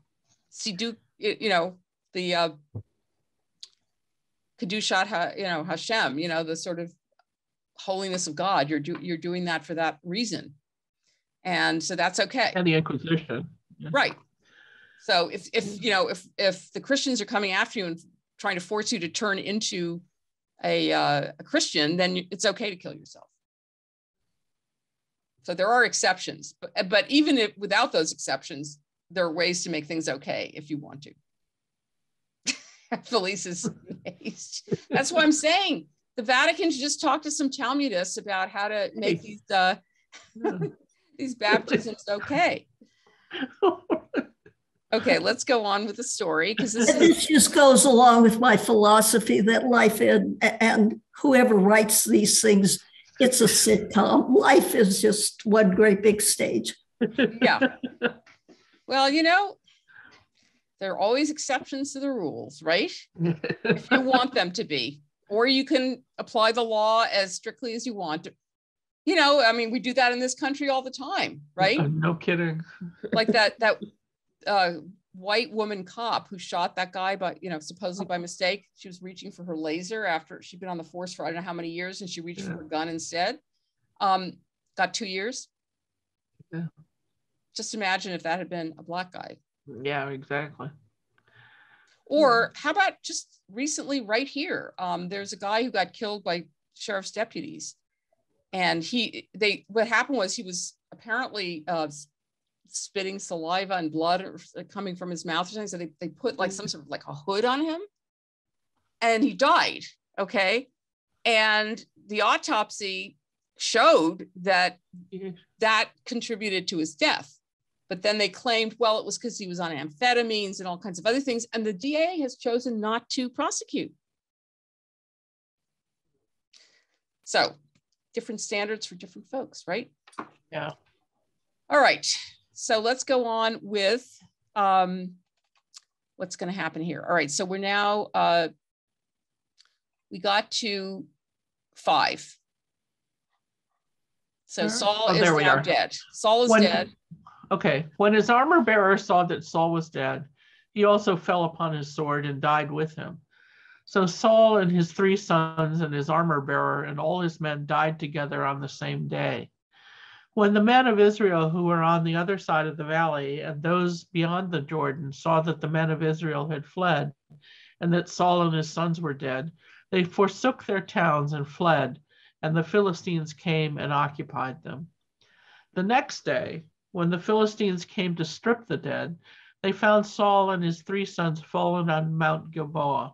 See, the Kedushat, Hashem, the sort of holiness of God. You're doing that for that reason. And so that's okay. And the Inquisition. Yeah. Right. So if the Christians are coming after you and trying to force you to turn into a Christian, then it's okay to kill yourself. So there are exceptions, but even without those exceptions, there are ways to make things okay if you want to. Felice is amazed. That's what I'm saying. The Vatican should just talk to some Talmudists about how to make these baptisms okay. Okay, let's go on with the story, because this just goes along with my philosophy that life and whoever writes these things, it's a sitcom. Life is just one great big stage. Yeah. Well, there are always exceptions to the rules, right? If you want them to be, or you can apply the law as strictly as you want. We do that in this country all the time, right? No kidding. Like that white woman cop who shot that guy, but supposedly by mistake. She was reaching for her laser after she'd been on the force for I don't know how many years, and she reached for her gun instead. Got 2 years. Yeah. Just imagine if that had been a Black guy. Yeah, exactly. Or how about just recently right here? There's a guy who got killed by sheriff's deputies. And what happened was he was apparently spitting saliva and blood coming from his mouth or something. So they put like some sort of like a hood on him, and he died. Okay. And the autopsy showed that contributed to his death. But then they claimed, well, it was because he was on amphetamines and all kinds of other things. And the DA has chosen not to prosecute. So different standards for different folks, right? Yeah. All right. So let's go on with what's going to happen here. All right. So we're now, we got to 5. So Saul is now dead. Saul is dead. Okay. When his armor bearer saw that Saul was dead, he also fell upon his sword and died with him. So Saul and his 3 sons and his armor bearer and all his men died together on the same day. When the men of Israel who were on the other side of the valley and those beyond the Jordan saw that the men of Israel had fled and that Saul and his sons were dead, they forsook their towns and fled, and the Philistines came and occupied them. The next day, when the Philistines came to strip the dead, they found Saul and his 3 sons fallen on Mount Gilboa.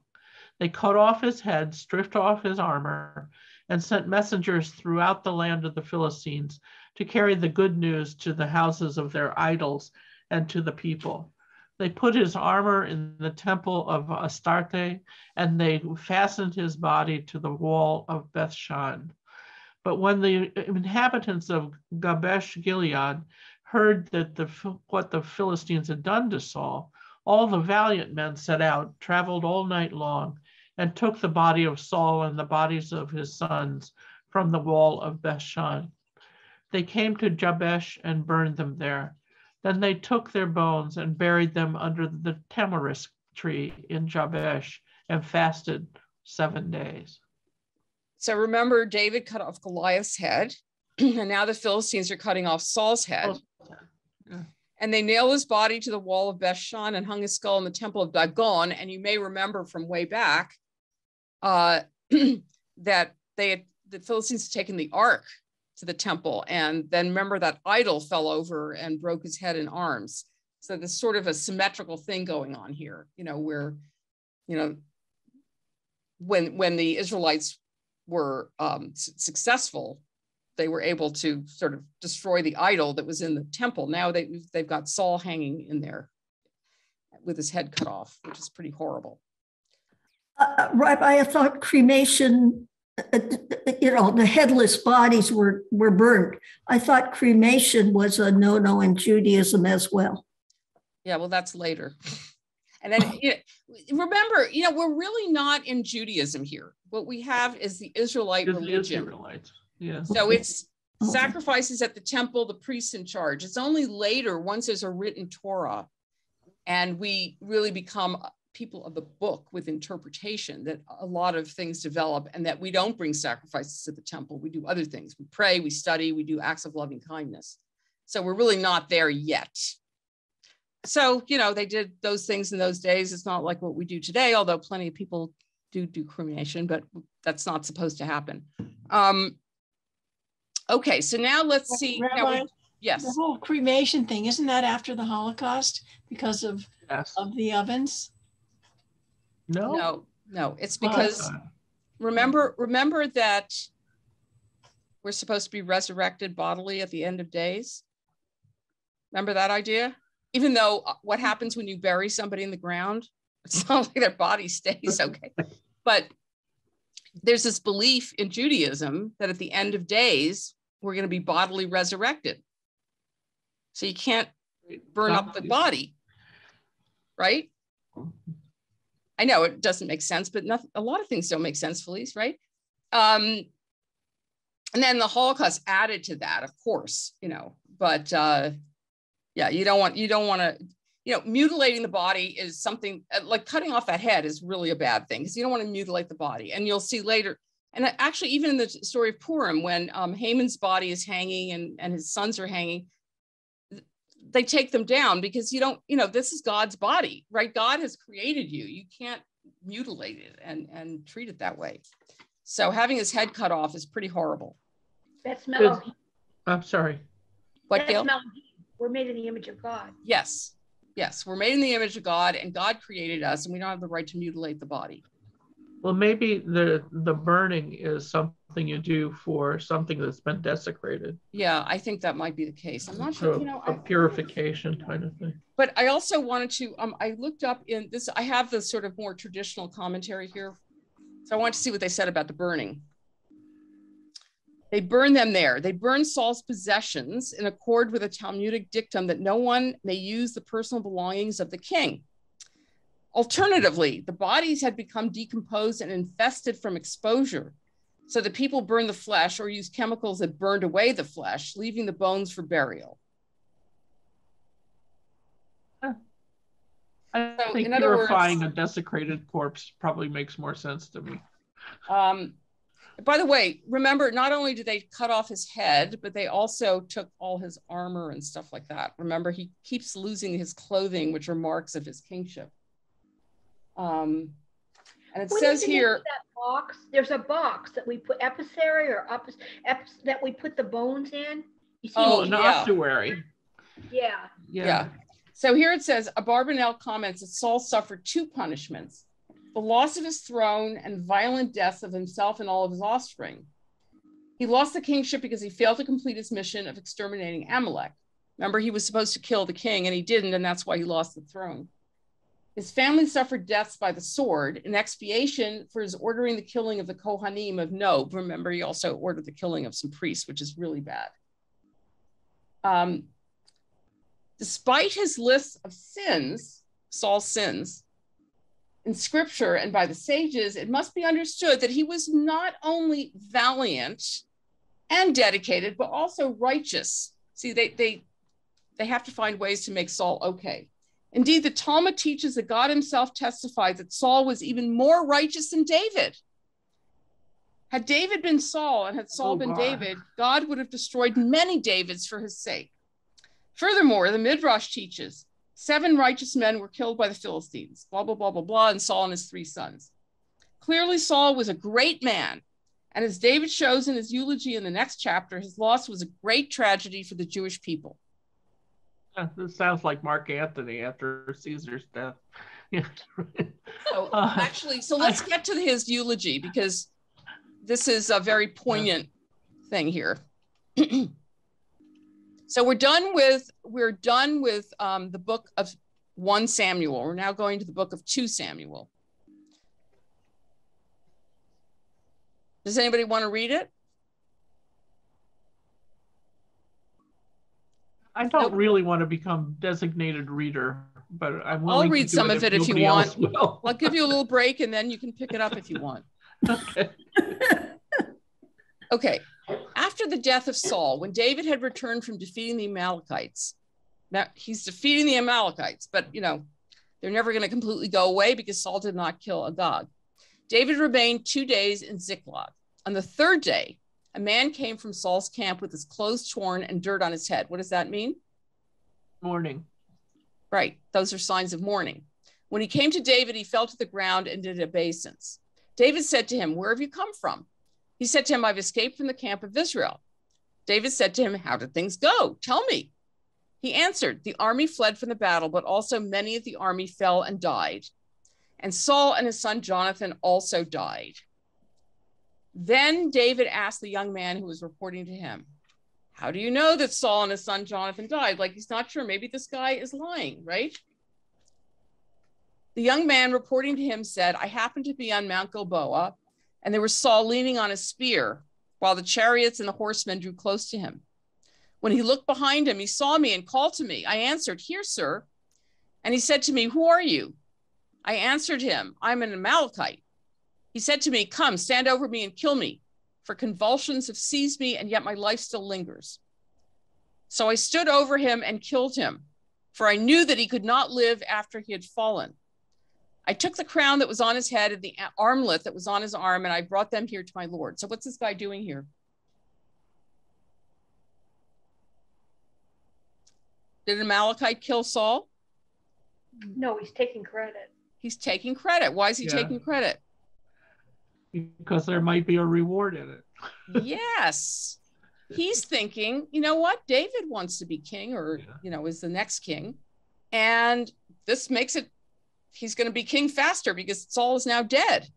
They cut off his head, stripped off his armor, and sent messengers throughout the land of the Philistines to carry the good news to the houses of their idols and to the people. They put his armor in the temple of Astarte, and they fastened his body to the wall of Bethshan. But when the inhabitants of Jabesh Gilead heard that what the Philistines had done to Saul, all the valiant men set out, traveled all night long, and took the body of Saul and the bodies of his sons from the wall of Bethshan. They came to Jabesh and burned them there. Then they took their bones and buried them under the tamarisk tree in Jabesh and fasted 7 days. So remember, David cut off Goliath's head, and now the Philistines are cutting off Saul's head. Yeah. And they nailed his body to the wall of Bethshan and hung his skull in the temple of Dagon. And you may remember from way back that the Philistines had taken the ark to the temple. And then remember that idol fell over and broke his head and arms. So there's sort of a symmetrical thing going on here, where, when the Israelites were successful, they were able to sort of destroy the idol that was in the temple. Now they've got Saul hanging in there with his head cut off, which is pretty horrible. Rabbi, I thought cremation, the headless bodies were burned. I thought cremation was a no-no in Judaism as well. Yeah, well, that's later. And then remember, we're really not in Judaism here. What we have is the Israelite religion. The Israelites. Yeah. So it's Sacrifices at the temple, the priests in charge. It's only later, once there's a written Torah, and we really become people of the book with interpretation, that a lot of things develop, and that we don't bring sacrifices to the temple. We do other things. We pray, we study, we do acts of loving kindness. So we're really not there yet. So, you know, they did those things in those days. It's not like what we do today, although plenty of people do cremation, but that's not supposed to happen. Okay, so now let's see. Rabbi, yes. The whole cremation thing, isn't that after the Holocaust because of the ovens? No, it's because remember that we're supposed to be resurrected bodily at the end of days. Remember that idea? Even though what happens when you bury somebody in the ground, it's not like their body stays okay. But there's this belief in Judaism that at the end of days, we're going to be bodily resurrected. So you can't burn up the body, right? I know it doesn't make sense, but a lot of things don't make sense, Felice, right? And then the Holocaust added to that, of course, you know, but yeah, you don't want to, you know, mutilating the body is something like cutting off that head is really a bad thing because you don't want to mutilate the body. And you'll see later, and actually even in the story of Purim, when Haman's body is hanging and his sons are hanging, they take them down because you don't, you know, this is God's body, right? God has created you. You can't mutilate it and treat it that way. So having his head cut off is pretty horrible. That's Elohim. I'm sorry. What, Gail? We're made in the image of God. Yes. Yes, we're made in the image of God, and God created us, and we don't have the right to mutilate the body. Well, maybe the burning is something you do for something that's been desecrated. Yeah, I think that might be the case. I'm not sure, you know, a purification kind of thing. But I also wanted to, I looked up in this, I have the sort of more traditional commentary here. So I wanted to see what they said about the burning. They burn them there. They burn Saul's possessions in accord with a Talmudic dictum that no one may use the personal belongings of the king. Alternatively, the bodies had become decomposed and infested from exposure. So the people burned the flesh or used chemicals that burned away the flesh, leaving the bones for burial. I think purifying a desecrated corpse probably makes more sense to me. By the way, remember, not only did they cut off his head, but they also took all his armor and stuff like that. Remember, he keeps losing his clothing, which are marks of his kingship. And it says here, that box, there's a box that we put epicary or that we put the bones in. You see an ossuary. Yeah. So here it says, Abarbanel comments that Saul suffered two punishments: the loss of his throne and violent deaths of himself and all of his offspring. He lost the kingship because he failed to complete his mission of exterminating Amalek. Remember, he was supposed to kill the king and he didn't, and that's why he lost the throne. His family suffered deaths by the sword in expiation for his ordering the killing of the Kohanim of Nob. Remember, he also ordered the killing of some priests, which is really bad. Despite his list of sins, Saul's sins, in scripture and by the sages, it must be understood that he was not only valiant and dedicated, but also righteous. See, they have to find ways to make Saul okay. Indeed, the Talmud teaches that God himself testified that Saul was even more righteous than David. Had David been Saul and had Saul been David, God would have destroyed many Davids for his sake. Furthermore, the Midrash teaches 7 righteous men were killed by the Philistines, blah, blah, blah, blah, blah, and Saul and his 3 sons. Clearly, Saul was a great man. And as David shows in his eulogy in the next chapter, his loss was a great tragedy for the Jewish people. This sounds like Mark Antony after Caesar's death. Yeah. So let's get to his eulogy, because this is a very poignant thing here. So we're done with the book of 1 Samuel. We're now going to the book of 2 Samuel. Does anybody want to read it? I don't really want to become designated reader, but I'm willing I'll read some of it if you want. I'll give you a little break and then you can pick it up if you want. Okay. Okay. After the death of Saul, when David had returned from defeating the Amalekites, now he's defeating the Amalekites, but they're never going to completely go away because Saul did not kill Agag. David remained 2 days in Ziklag. On the third day, a man came from Saul's camp with his clothes torn and dirt on his head. What does that mean? Mourning. Right. Those are signs of mourning. When he came to David, he fell to the ground and did obeisance. David said to him, "Where have you come from?" He said to him, "I've escaped from the camp of Israel." David said to him, "How did things go? Tell me." He answered, "The army fled from the battle, but also many of the army fell and died. And Saul and his son Jonathan also died." Then David asked the young man who was reporting to him, "How do you know that Saul and his son Jonathan died?" Like he's not sure. Maybe this guy is lying, right? The young man reporting to him said, "I happened to be on Mount Gilboa, and there was Saul leaning on a spear while the chariots and the horsemen drew close to him. When he looked behind him, he saw me and called to me. I answered, 'Here, sir.' And he said to me, 'Who are you?' I answered him, 'I'm an Amalekite.' He said to me, 'Come, stand over me and kill me, for convulsions have seized me, and yet my life still lingers.' So I stood over him and killed him, for I knew that he could not live after he had fallen. I took the crown that was on his head and the armlet that was on his arm, and I brought them here to my Lord." So what's this guy doing here? Did an Amalekite kill Saul? No, he's taking credit. He's taking credit. Why is he taking credit? Because there might be a reward in it. Yes. He's thinking, you know what? David wants to be king, or, is the next king. And this makes it, he's going to be king faster because Saul is now dead.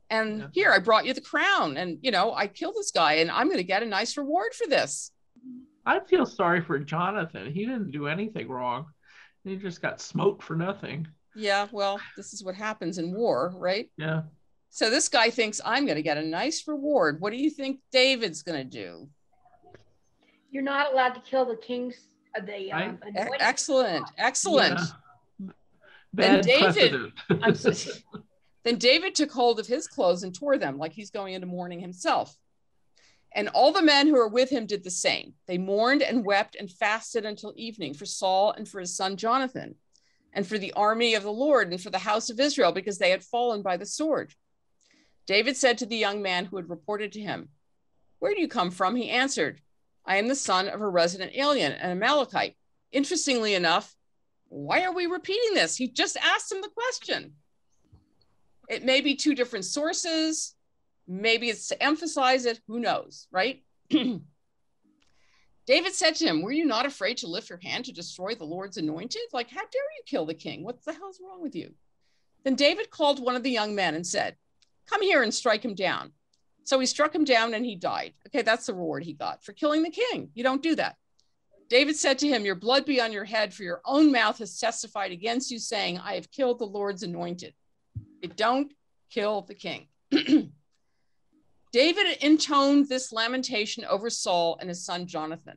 And here, I brought you the crown, and, I killed this guy, and I'm going to get a nice reward for this. I feel sorry for Jonathan. He didn't do anything wrong. He just got smoked for nothing. Yeah, well, this is what happens in war, right? Yeah. So this guy thinks, I'm going to get a nice reward. What do you think David's going to do? You're not allowed to kill the kings of the Excellent. Yeah. Then David took hold of his clothes and tore them like he's going into mourning himself. And all the men who were with him did the same. They mourned and wept and fasted until evening for Saul and for his son Jonathan, and for the army of the Lord and for the house of Israel, because they had fallen by the sword. David said to the young man who had reported to him, "Where do you come from?" He answered, "I am the son of a resident alien, an Amalekite." Interestingly enough, why are we repeating this? He just asked him the question. It may be two different sources. Maybe it's to emphasize it. Who knows, right? David said to him, "Were you not afraid to lift your hand to destroy the Lord's anointed? Like, how dare you kill the king? What the hell's wrong with you?" Then David called one of the young men and said, "Come here and strike him down." So he struck him down and he died. Okay, that's the reward he got for killing the king. You don't do that. David said to him, "Your blood be on your head, for your own mouth has testified against you, saying, 'I have killed the Lord's anointed.'" You don't kill the king. David intoned this lamentation over Saul and his son Jonathan.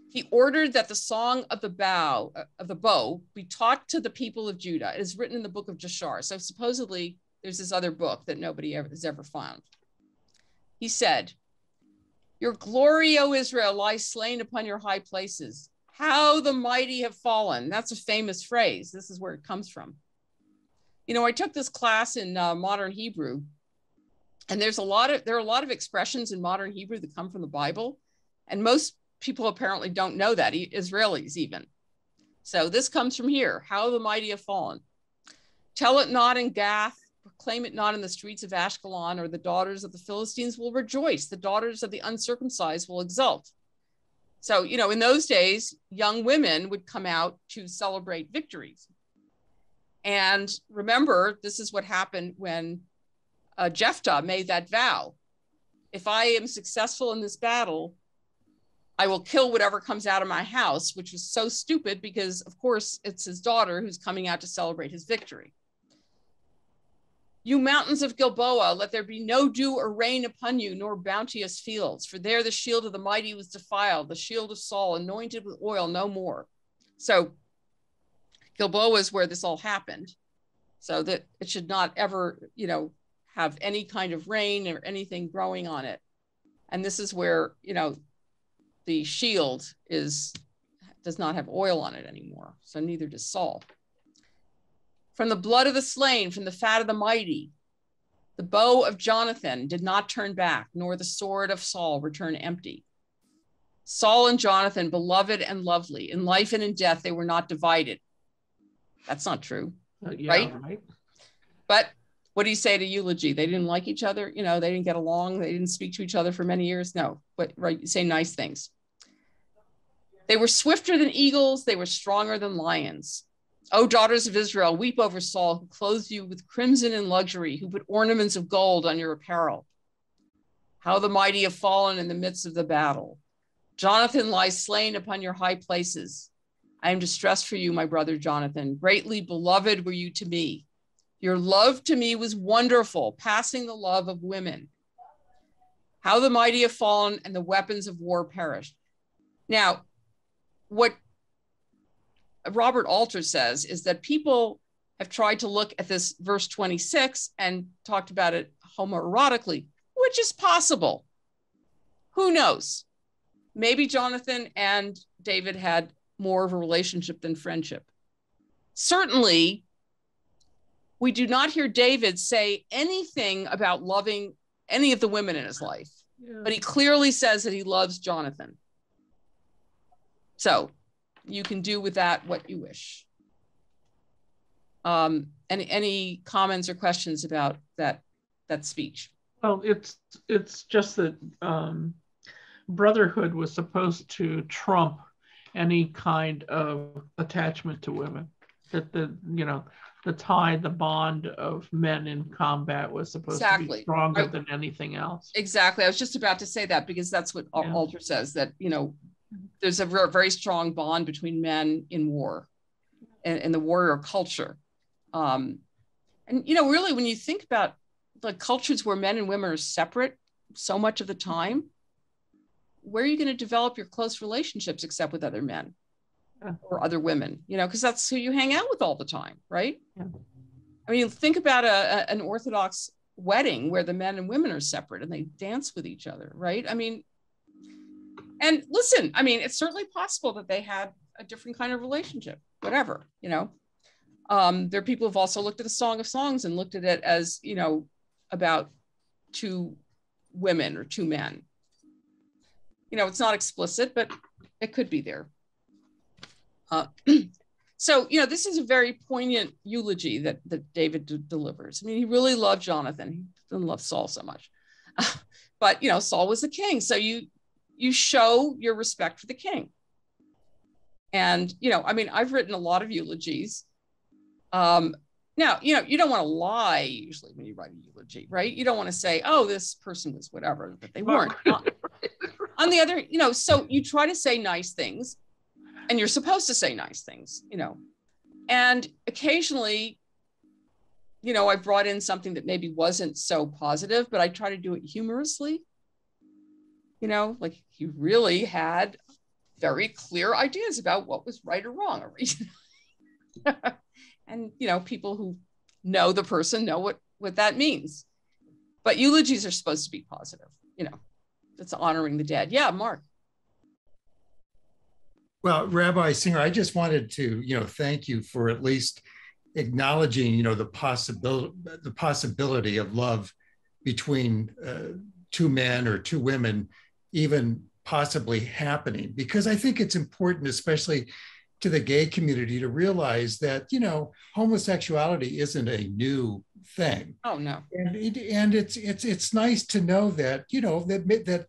He ordered that the song of the bow be taught to the people of Judah. It is written in the book of Jashar. So supposedly there's this other book that nobody has ever found. He said, "Your glory, O Israel, lies slain upon your high places. How the mighty have fallen." That's a famous phrase. This is where it comes from. I took this class in modern Hebrew, and there are a lot of expressions in modern Hebrew that come from the Bible, and most people apparently don't know that, Israelis even. So this comes from here. How the mighty have fallen. Tell it not in Gath, proclaim it not in the streets of Ashkelon, or the daughters of the Philistines will rejoice. The daughters of the uncircumcised will exult. So, in those days, young women would come out to celebrate victories. And remember, this is what happened when Jephthah made that vow. If I am successful in this battle, I will kill whatever comes out of my house, which was so stupid because, of course, it's his daughter who's coming out to celebrate his victory. "You mountains of Gilboa, let there be no dew or rain upon you, nor bounteous fields, for there the shield of the mighty was defiled, the shield of Saul anointed with oil no more." So Gilboa is where this all happened, so that it should not ever, have any kind of rain or anything growing on it. And this is where, the shield does not have oil on it anymore. So neither does Saul. From the blood of the slain, from the fat of the mighty, the bow of Jonathan did not turn back, nor the sword of Saul return empty. Saul and Jonathan, beloved and lovely, in life and in death, they were not divided. That's not true, right? But what do you say to eulogy? They didn't like each other. They didn't get along. They didn't speak to each other for many years. No, but right, you say nice things. They were swifter than eagles. They were stronger than lions. O daughters of Israel, weep over Saul, who clothed you with crimson and luxury, who put ornaments of gold on your apparel. How the mighty have fallen in the midst of the battle. Jonathan lies slain upon your high places. I am distressed for you, my brother Jonathan. Greatly beloved were you to me. Your love to me was wonderful, passing the love of women. How the mighty have fallen and the weapons of war perished. Now, what Robert Alter says is that people have tried to look at this verse 26 and talked about it homoerotically, which is possible. Who knows? Maybe Jonathan and David had more of a relationship than friendship. Certainly, we do not hear David say anything about loving any of the women in his life, but he clearly says that he loves Jonathan. So you can do with that what you wish. Any comments or questions about that speech? Well, it's just that brotherhood was supposed to trump any kind of attachment to women. That the tie, the bond of men in combat was supposed to be stronger than anything else. Exactly. I was just about to say that, because that's what Alter says, that, there's a very strong bond between men in war and the warrior culture. And, really, when you think about the cultures where men and women are separate so much of the time, where are you going to develop your close relationships except with other men or other women, because that's who you hang out with all the time, right? Yeah. I mean, think about an Orthodox wedding where the men and women are separate and they dance with each other, right? I mean, and listen, I mean, it's certainly possible that they had a different kind of relationship, whatever, There are people who've also looked at the Song of Songs and looked at it as, about two women or two men. It's not explicit, but it could be there. So, this is a very poignant eulogy that David delivers. I mean, he really loved Jonathan. He didn't love Saul so much. But, Saul was the king. So you show your respect for the king. And, I mean, I've written a lot of eulogies. Now, you don't want to lie usually when you write a eulogy, right? You don't want to say, oh, this person was whatever, but they weren't. On the other, so you try to say nice things, and you're supposed to say nice things, and occasionally, I brought in something that maybe wasn't so positive, but I try to do it humorously. Like he really had very clear ideas about what was right or wrong. And, people who know the person know what that means. But eulogies are supposed to be positive, it's honoring the dead. Yeah, Mark. Well, Rabbi Singer, I just wanted to, thank you for at least acknowledging, the possibility of love between two men or two women, even possibly happening, because I think it's important, especially to the gay community, to realize that, homosexuality isn't a new thing. Oh, no. And it's nice to know that, that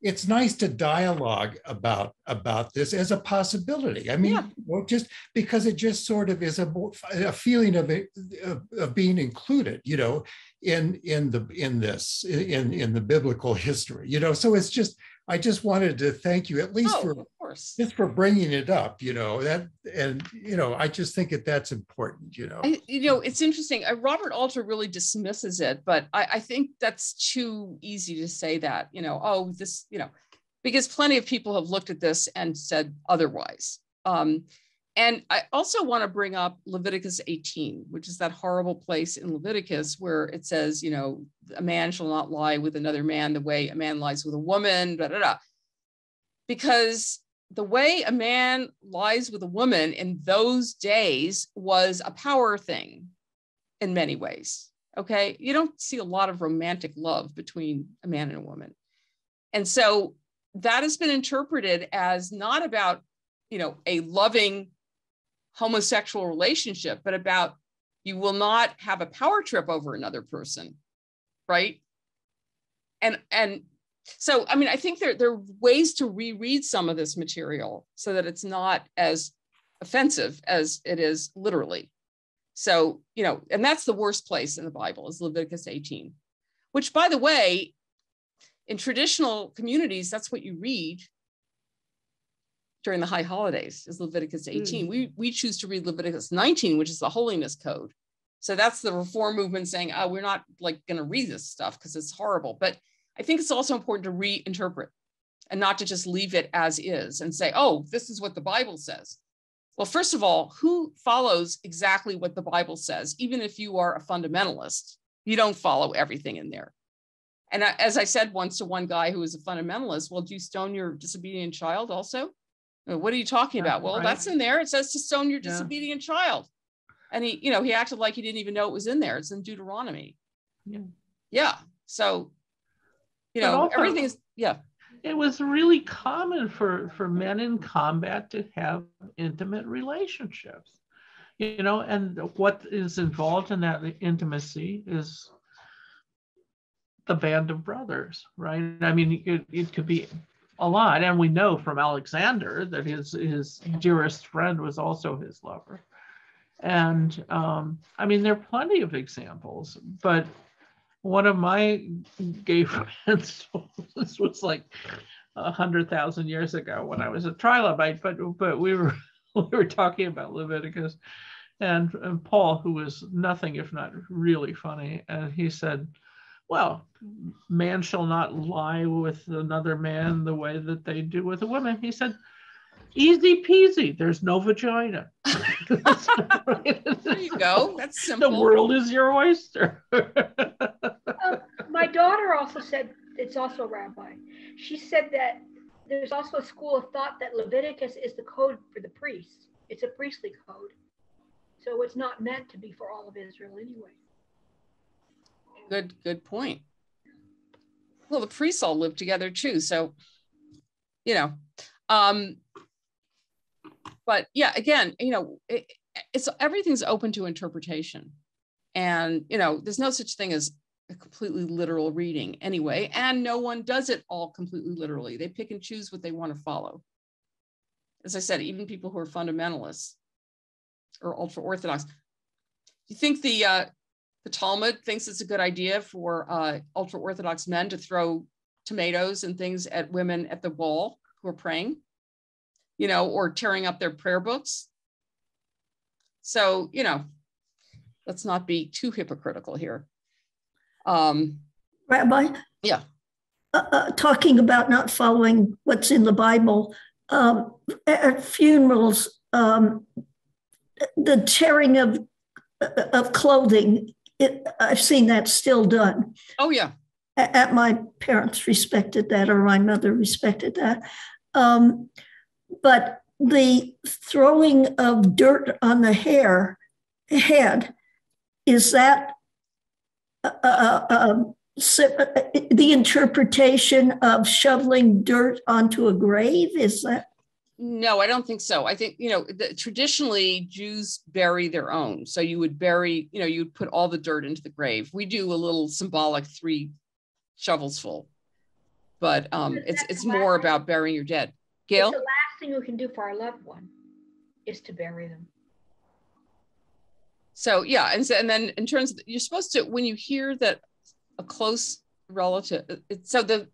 it's nice to dialogue about this as a possibility. I mean, just because it just sort of is a feeling of being included, in the biblical history, So it's just, I just wanted to thank you at least for bringing it up, I just think that's important, It's interesting. Robert Alter really dismisses it, but I think that's too easy to say that, because plenty of people have looked at this and said otherwise. And I also want to bring up Leviticus 18, which is that horrible place in Leviticus where it says, you know, a man shall not lie with another man the way a man lies with a woman, da, da, da. Because the way a man lies with a woman in those days was a power thing in many ways. Okay. You don't see a lot of romantic love between a man and a woman. And so that has been interpreted as not about, you know, a loving homosexual relationship, but about you will not have a power trip over another person, right? And so, I mean, I think there are ways to reread some of this material so that it's not as offensive as it is literally. So, you know, and that's the worst place in the Bible is Leviticus 18, which, by the way, in traditional communities, that's what you read during the high holidays is Leviticus 18. We choose to read Leviticus 19, which is the holiness code. So that's the reform movement saying, oh, we're not like going to read this stuff because it's horrible. But I think it's also important to reinterpret and not to just leave it as is and say, oh, this is what the Bible says. Well, first of all, who follows exactly what the Bible says? Even if you are a fundamentalist, you don't follow everything in there. And as I said once to one guy who was a fundamentalist, well, do you stone your disobedient child also? What are you talking about? Well, that's in there. It says to stone your disobedient child. And he, you know, he acted like he didn't even know it was in there. It's in Deuteronomy. Yeah. So, you know, also, everything is, It was really common for men in combat to have intimate relationships, you know, and what is involved in that intimacy is the band of brothers, right? I mean, it could be a lot. And we know from Alexander that his dearest friend was also his lover. And I mean, there are plenty of examples, but one of my gay friends, this was like 100,000 years ago when I was a trilobite, but we were talking about Leviticus, and Paul, who was nothing if not really funny, and he said, well, man shall not lie with another man the way that they do with a woman. He said, easy peasy, there's no vagina. There you go, that's simple. The world is your oyster. My daughter also said, it's also a rabbi, she said that there's also a school of thought that Leviticus is the code for the priests. It's a priestly code. So it's not meant to be for all of Israel anyway. Good point. Well, the priests all live together too. So, you know, but yeah, again, you know, it's everything's open to interpretation. And, you know, there's no such thing as a completely literal reading anyway. And no one does it all completely literally. They pick and choose what they want to follow. As I said, even people who are fundamentalists or ultra-Orthodox. You think the Talmud thinks it's a good idea for ultra-Orthodox men to throw tomatoes and things at women at the wall who are praying, you know, or tearing up their prayer books? So, you know, let's not be too hypocritical here. Rabbi? Yeah. Talking about not following what's in the Bible, at funerals, the tearing of clothing, I've seen that still done. Oh, yeah. My parents respected that, or my mother respected that. But the throwing of dirt on the head, is that the interpretation of shoveling dirt onto a grave? Is that? No, I don't think so. I think, you know, traditionally Jews bury their own. So you would bury, you know, you'd put all the dirt into the grave. We do a little symbolic 3 shovels full, but it's more about burying your dead. Gail? It's the last thing we can do for our loved one is to bury them. So yeah, and then in terms of, you're supposed to, when you hear that a close relative, so the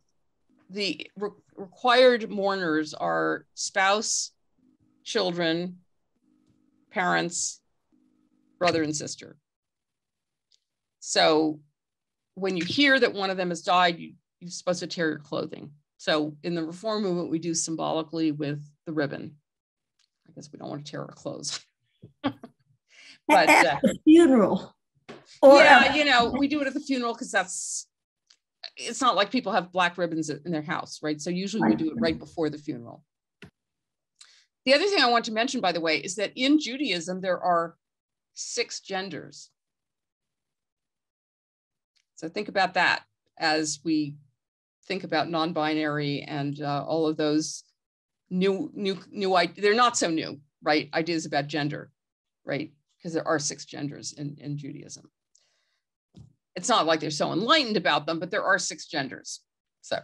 required mourners are spouse, children, parents, brother and sister. So when you hear that one of them has died, you're supposed to tear your clothing. So in the Reform movement, we do symbolically with the ribbon. because we don't want to tear our clothes. But at the funeral. Or yeah, we do it at the funeral because it's not like people have black ribbons in their house, right? So usually we do it right before the funeral. The other thing I want to mention, by the way, is that in Judaism, there are 6 genders. So think about that as we think about non-binary and all of those new, they're not so new, right? Ideas about gender, right? Because there are 6 genders in Judaism. It's not like they're so enlightened about them, but there are 6 genders. So,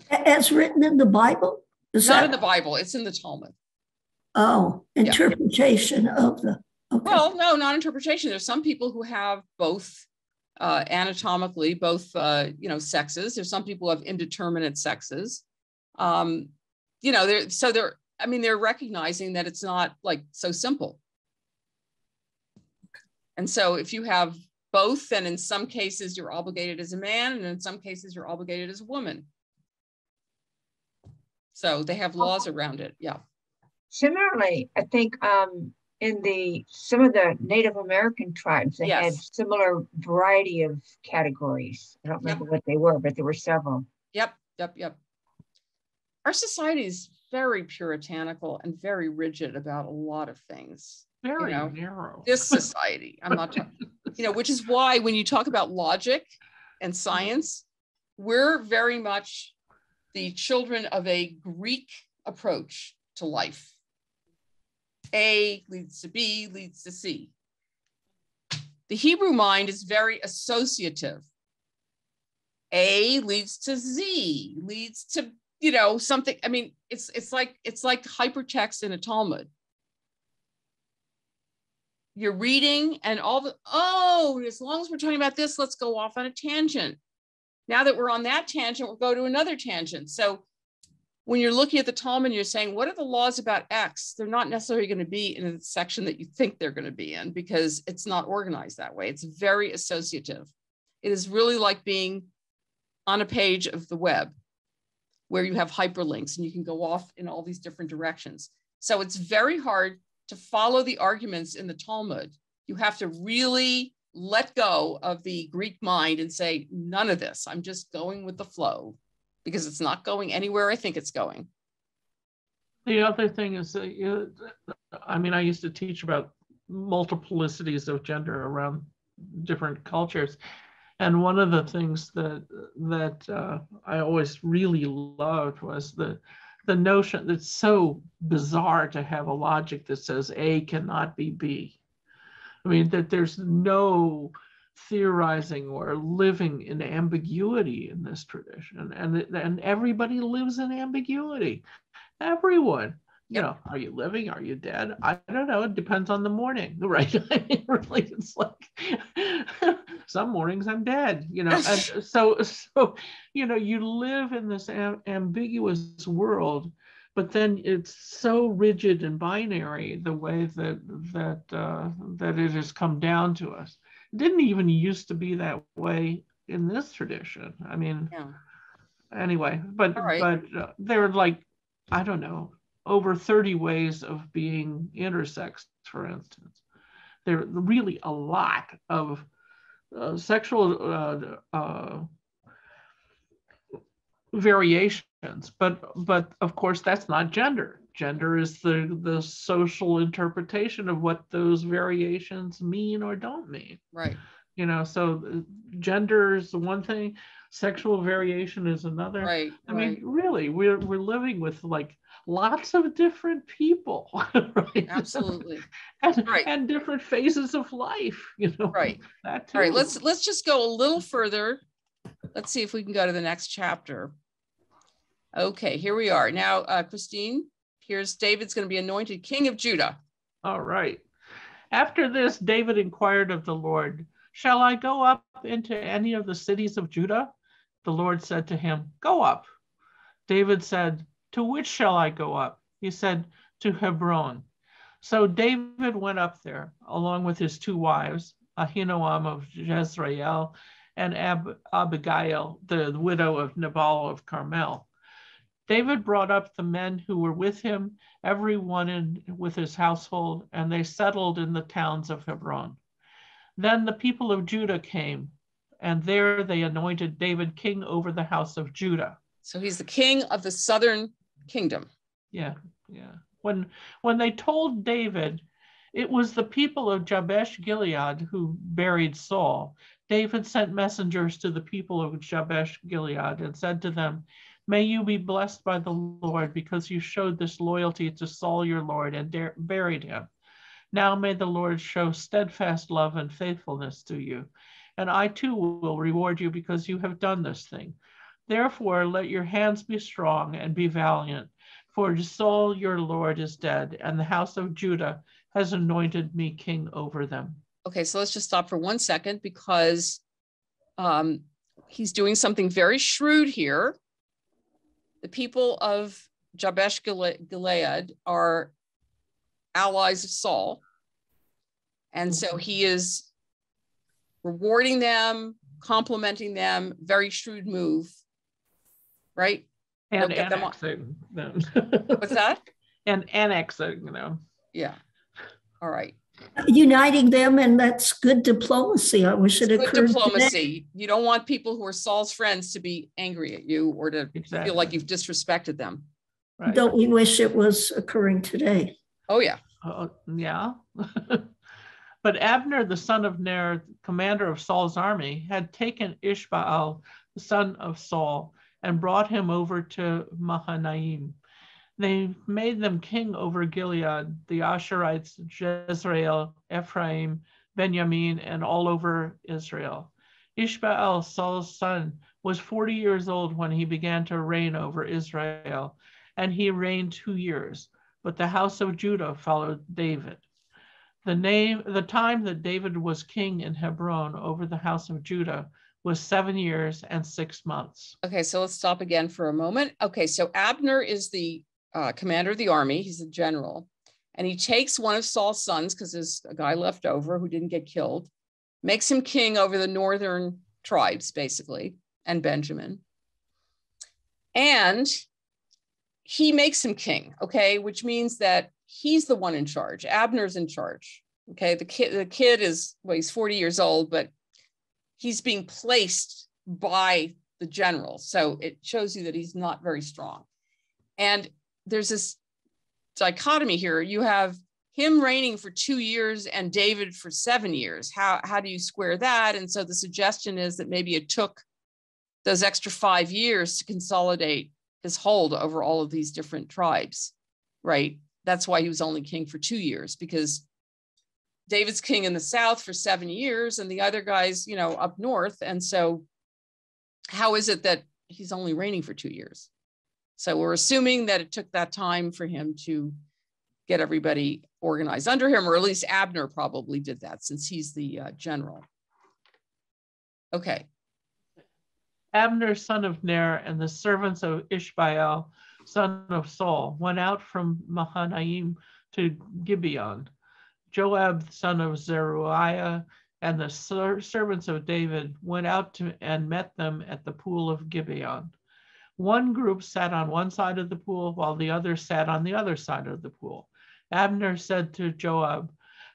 As written in the Bible? Not in the Bible, it's in the Talmud. Oh, interpretation of the, okay. Well, no, not interpretation. There's some people who have both anatomically, both, sexes. There's some people who have indeterminate sexes. They're recognizing that it's not like so simple. And so if you have both, then in some cases you're obligated as a man, and in some cases you're obligated as a woman. So they have laws around it. Yeah. Similarly, I think in some of the Native American tribes, they had similar variety of categories. I don't remember what they were, but there were several. Yep. Our society is very puritanical and very rigid about a lot of things. Very narrow. This society, I'm not talking, which is why when you talk about logic and science, we're very much the children of a Greek approach to life. A leads to B, leads to C. The Hebrew mind is very associative. A leads to Z, leads to, something. I mean, it's like hypertext in a Talmud. You're reading and as long as we're talking about this, let's go off on a tangent. Now that we're on that tangent, we'll go to another tangent. So when you're looking at the Talmud, you're saying, what are the laws about X? They're not necessarily going to be in the section that you think they're going to be in because it's not organized that way. It's very associative. It is really like being on a page of the web where you have hyperlinks and you can go off in all these different directions. So it's very hard to follow the arguments in the Talmud. You have to really let go of the Greek mind and say, none of this, I'm just going with the flow because it's not going anywhere I think it's going. The other thing is that, I used to teach about multiplicities of gender around different cultures. And one of the things that I always really loved was the notion that it's so bizarre to have a logic that says A cannot be B. I mean, that there's no theorizing or living in ambiguity in this tradition. And everybody lives in ambiguity. Everyone. Are you living? Are you dead? I don't know. It depends on the morning, right? I mean, really, it's like some mornings I'm dead, And so you live in this ambiguous world, but then it's so rigid and binary the way that it has come down to us. It didn't even used to be that way in this tradition. I mean, anyway, but there are like, I don't know, over 30 ways of being intersex, for instance. There are really a lot of sexual variations, but of course that's not gender. Gender is the social interpretation of what those variations mean or don't mean. Right. So gender is one thing, sexual variation is another. Right. I mean, really, we're living with like lots of different people, right? Absolutely. and different phases of life, Right. That too. All right, let's just go a little further. Let's see if we can go to the next chapter. Okay, here we are. Now, Christine, here's David's going to be anointed king of Judah. All right. After this, David inquired of the Lord, shall I go up into any of the cities of Judah? The Lord said to him, go up. David said, to which shall I go up? He said, to Hebron. So David went up there, along with his 2 wives, Ahinoam of Jezreel and Abigail, the widow of Nabal of Carmel. David brought up the men who were with him, every one with his household, and they settled in the towns of Hebron. Then the people of Judah came, and there they anointed David king over the house of Judah. So he's the king of the southern kingdom. Yeah. When they told David it was the people of Jabesh Gilead who buried Saul, David sent messengers to the people of Jabesh Gilead and said to them, "May you be blessed by the Lord, because you showed this loyalty to Saul your Lord and buried him. Now may the Lord show steadfast love and faithfulness to you, and I too will reward you because you have done this thing. Therefore let your hands be strong and be valiant, for Saul your Lord is dead, and the house of Judah has anointed me king over them." Okay, so let's just stop for 1 second, because he's doing something very shrewd here. The people of Jabesh Gilead are allies of Saul. And so he is rewarding them, complimenting them, very shrewd move, right? And annexing them. What's that? And annexing them. Yeah. All right. Uniting them, and that's good diplomacy. I wish it occurred. Good diplomacy. Today. You don't want people who are Saul's friends to be angry at you or to feel like you've disrespected them. Right. Don't we wish it was occurring today? Oh, yeah. Yeah. But Abner, the son of Ner, commander of Saul's army, had taken Ishbaal, the son of Saul, and brought him over to Mahanaim. They made them king over Gilead, the Asherites, Jezreel, Ephraim, Benjamin, and all over Israel. Ishbaal, Saul's son, was 40 years old when he began to reign over Israel, and he reigned 2 years. But the house of Judah followed David. The time that David was king in Hebron over the house of Judah was 7 years and 6 months. Okay, so let's stop again for a moment. Okay, so Abner is the commander of the army. He's a general. And he takes one of Saul's sons, because there's a guy left over who didn't get killed, makes him king over the northern tribes, basically, and Benjamin. And he makes him king, okay, which means that he's the one in charge. Abner's in charge, okay? The kid is, well, he's 40 years old, but he's being placed by the general. So it shows you that he's not very strong. And there's this dichotomy here. You have him reigning for 2 years and David for 7 years. How do you square that? And so the suggestion is that maybe it took those extra 5 years to consolidate his hold over all of these different tribes, right? That's why he was only king for 2 years, because David's king in the south for 7 years and the other guys, up north. And so how is it that he's only reigning for 2 years? So we're assuming that it took that time for him to get everybody organized under him, or at least Abner probably did that since he's the general. Okay. Abner, son of Ner, and the servants of Ishbaal, son of Saul, went out from Mahanaim to Gibeon. Joab, son of Zeruiah, and the servants of David went out and met them at the pool of Gibeon. One group sat on one side of the pool, while the other sat on the other side of the pool. Abner said to Joab,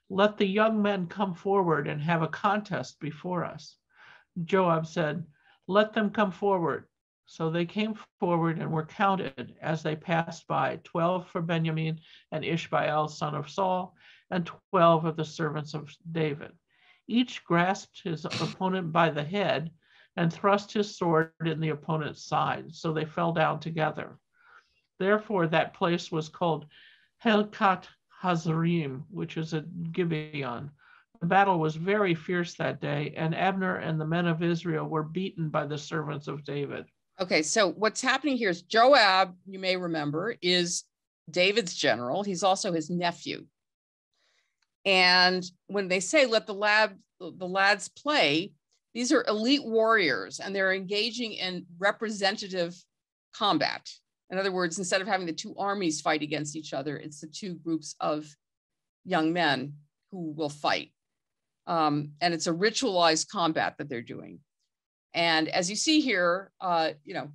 "Let the young men come forward and have a contest before us." Joab said, "Let them come forward." So they came forward and were counted as they passed by, 12 for Benjamin and Ishbaal, son of Saul, and 12 of the servants of David. Each grasped his opponent by the head and thrust his sword in the opponent's side, so they fell down together. Therefore, that place was called Helkat Hazarim, which is at Gibeon. The battle was very fierce that day, and Abner and the men of Israel were beaten by the servants of David. Okay, so what's happening here is Joab, you may remember, is David's general. He's also his nephew. And when they say let the lads play, these are elite warriors, and they're engaging in representative combat. In other words, instead of having the two armies fight against each other, it's the two groups of young men who will fight. And it's a ritualized combat that they're doing. And as you see here,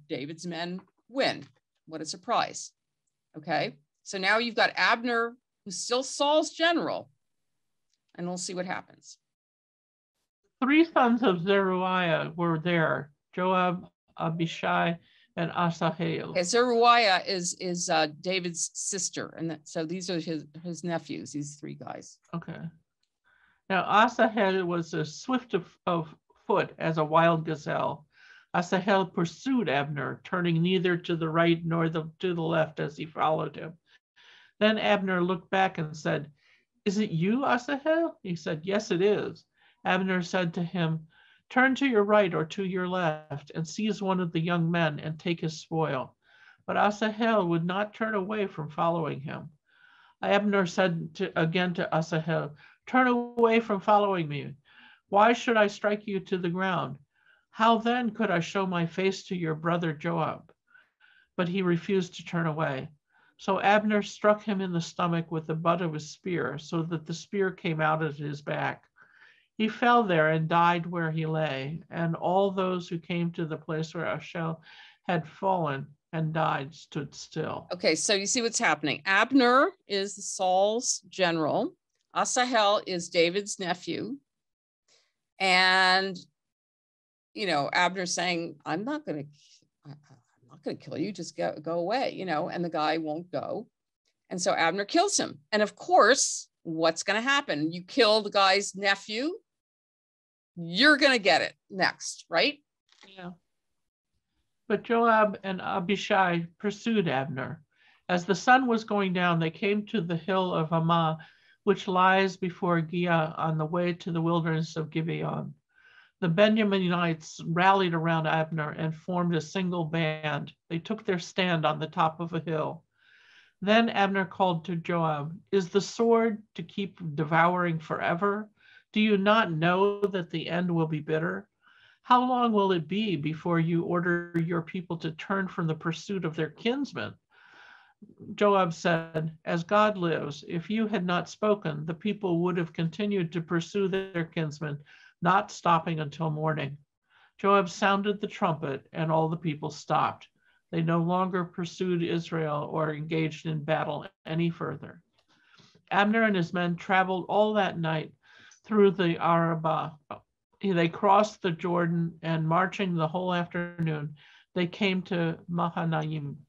David's men win. What a surprise. Okay, so now you've got Abner, who's still Saul's general, and we'll see what happens. 3 sons of Zeruiah were there, Joab, Abishai, and Asahel. Okay, Zeruiah is David's sister, and so these are his nephews, these 3 guys. Okay. Now Asahel was as swift of foot as a wild gazelle. Asahel pursued Abner, turning neither to the right nor to the left as he followed him. Then Abner looked back and said, "Is it you, Asahel?" He said, "Yes, it is." Abner said to him, "Turn to your right or to your left and seize one of the young men and take his spoil." But Asahel would not turn away from following him. Abner said again to Asahel, "Turn away from following me. Why should I strike you to the ground? How then could I show my face to your brother Joab?" But he refused to turn away. So Abner struck him in the stomach with the butt of his spear, so that the spear came out at his back. He fell there and died where he lay, and all those who came to the place where Asahel had fallen and died stood still. Okay, so you see what's happening. Abner is Saul's general. Asahel is David's nephew. And, Abner's saying, I'm not going to kill you, just go away, and the guy won't go. And so Abner kills him. And of course, what's going to happen? You kill the guy's nephew, you're going to get it next, right? Yeah. But Joab and Abishai pursued Abner. As the sun was going down, they came to the hill of Ammah, which lies before Giah on the way to the wilderness of Gibeon. The Benjaminites rallied around Abner and formed a single band. They took their stand on the top of a hill. Then Abner called to Joab, "Is the sword to keep devouring forever? Do you not know that the end will be bitter? How long will it be before you order your people to turn from the pursuit of their kinsmen?" Joab said, "As God lives, if you had not spoken, the people would have continued to pursue their kinsmen, not stopping until morning." Joab sounded the trumpet, and all the people stopped. They no longer pursued Israel or engaged in battle any further. Abner and his men traveled all that night through the Arabah. They crossed the Jordan, and marching the whole afternoon, they came to Mahanaim.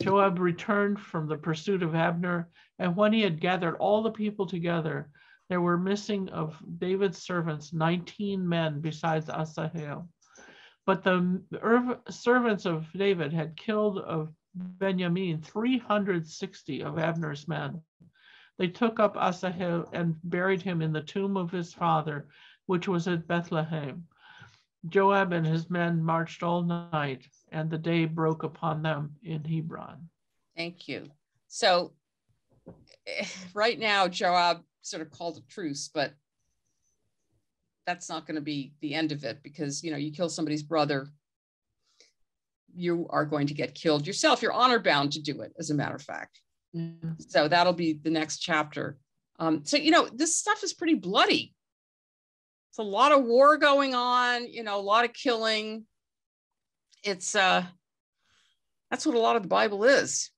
Joab returned from the pursuit of Abner, and when he had gathered all the people together, there were missing of David's servants 19 men besides Asahel. But the servants of David had killed of Benjamin 360 of Abner's men. They took up Asahel and buried him in the tomb of his father, which was at Bethlehem. Joab and his men marched all night, and the day broke upon them in Hebron. Thank you. So right now, Joab sort of called a truce, but that's not going to be the end of it, because, you kill somebody's brother, you are going to get killed yourself. You're honor bound to do it, as a matter of fact. Mm-hmm. So that'll be the next chapter. This stuff is pretty bloody. It's a lot of war going on, a lot of killing. It's that's what a lot of the Bible is.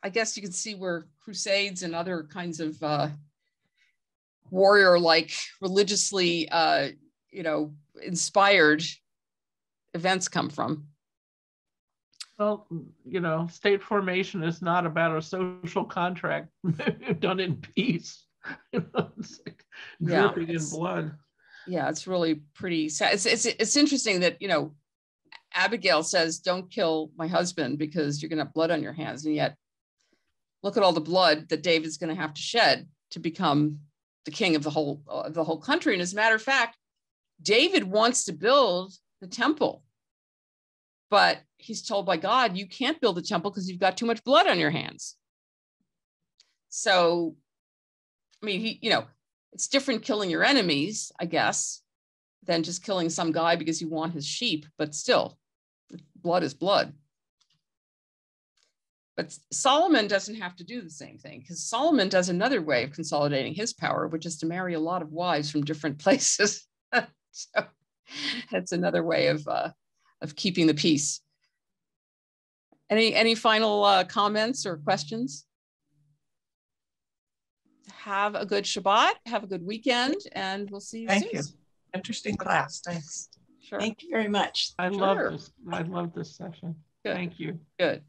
I guess you can see where crusades and other kinds of warrior-like, religiously, inspired events come from. Well, state formation is not about a social contract done in peace. It's like dripping in blood. Yeah, it's really pretty sad. It's interesting that, Abigail says, "Don't kill my husband because you're going to have blood on your hands." And yet, look at all the blood that David's going to have to shed to become the king of the whole country. And as a matter of fact, David wants to build the temple, but he's told by God, you can't build the temple because you've got too much blood on your hands. So, I mean, it's different killing your enemies, I guess, than just killing some guy because you want his sheep, but still, blood is blood. But Solomon doesn't have to do the same thing, because Solomon does another way of consolidating his power, which is to marry a lot of wives from different places. So that's another way of keeping the peace. Any final comments or questions? Have a good Shabbat. Have a good weekend, and we'll see you soon. Thank you. Interesting class. Thanks. Sure. Thank you very much. I love this. I love this session. Good. Thank you. Good.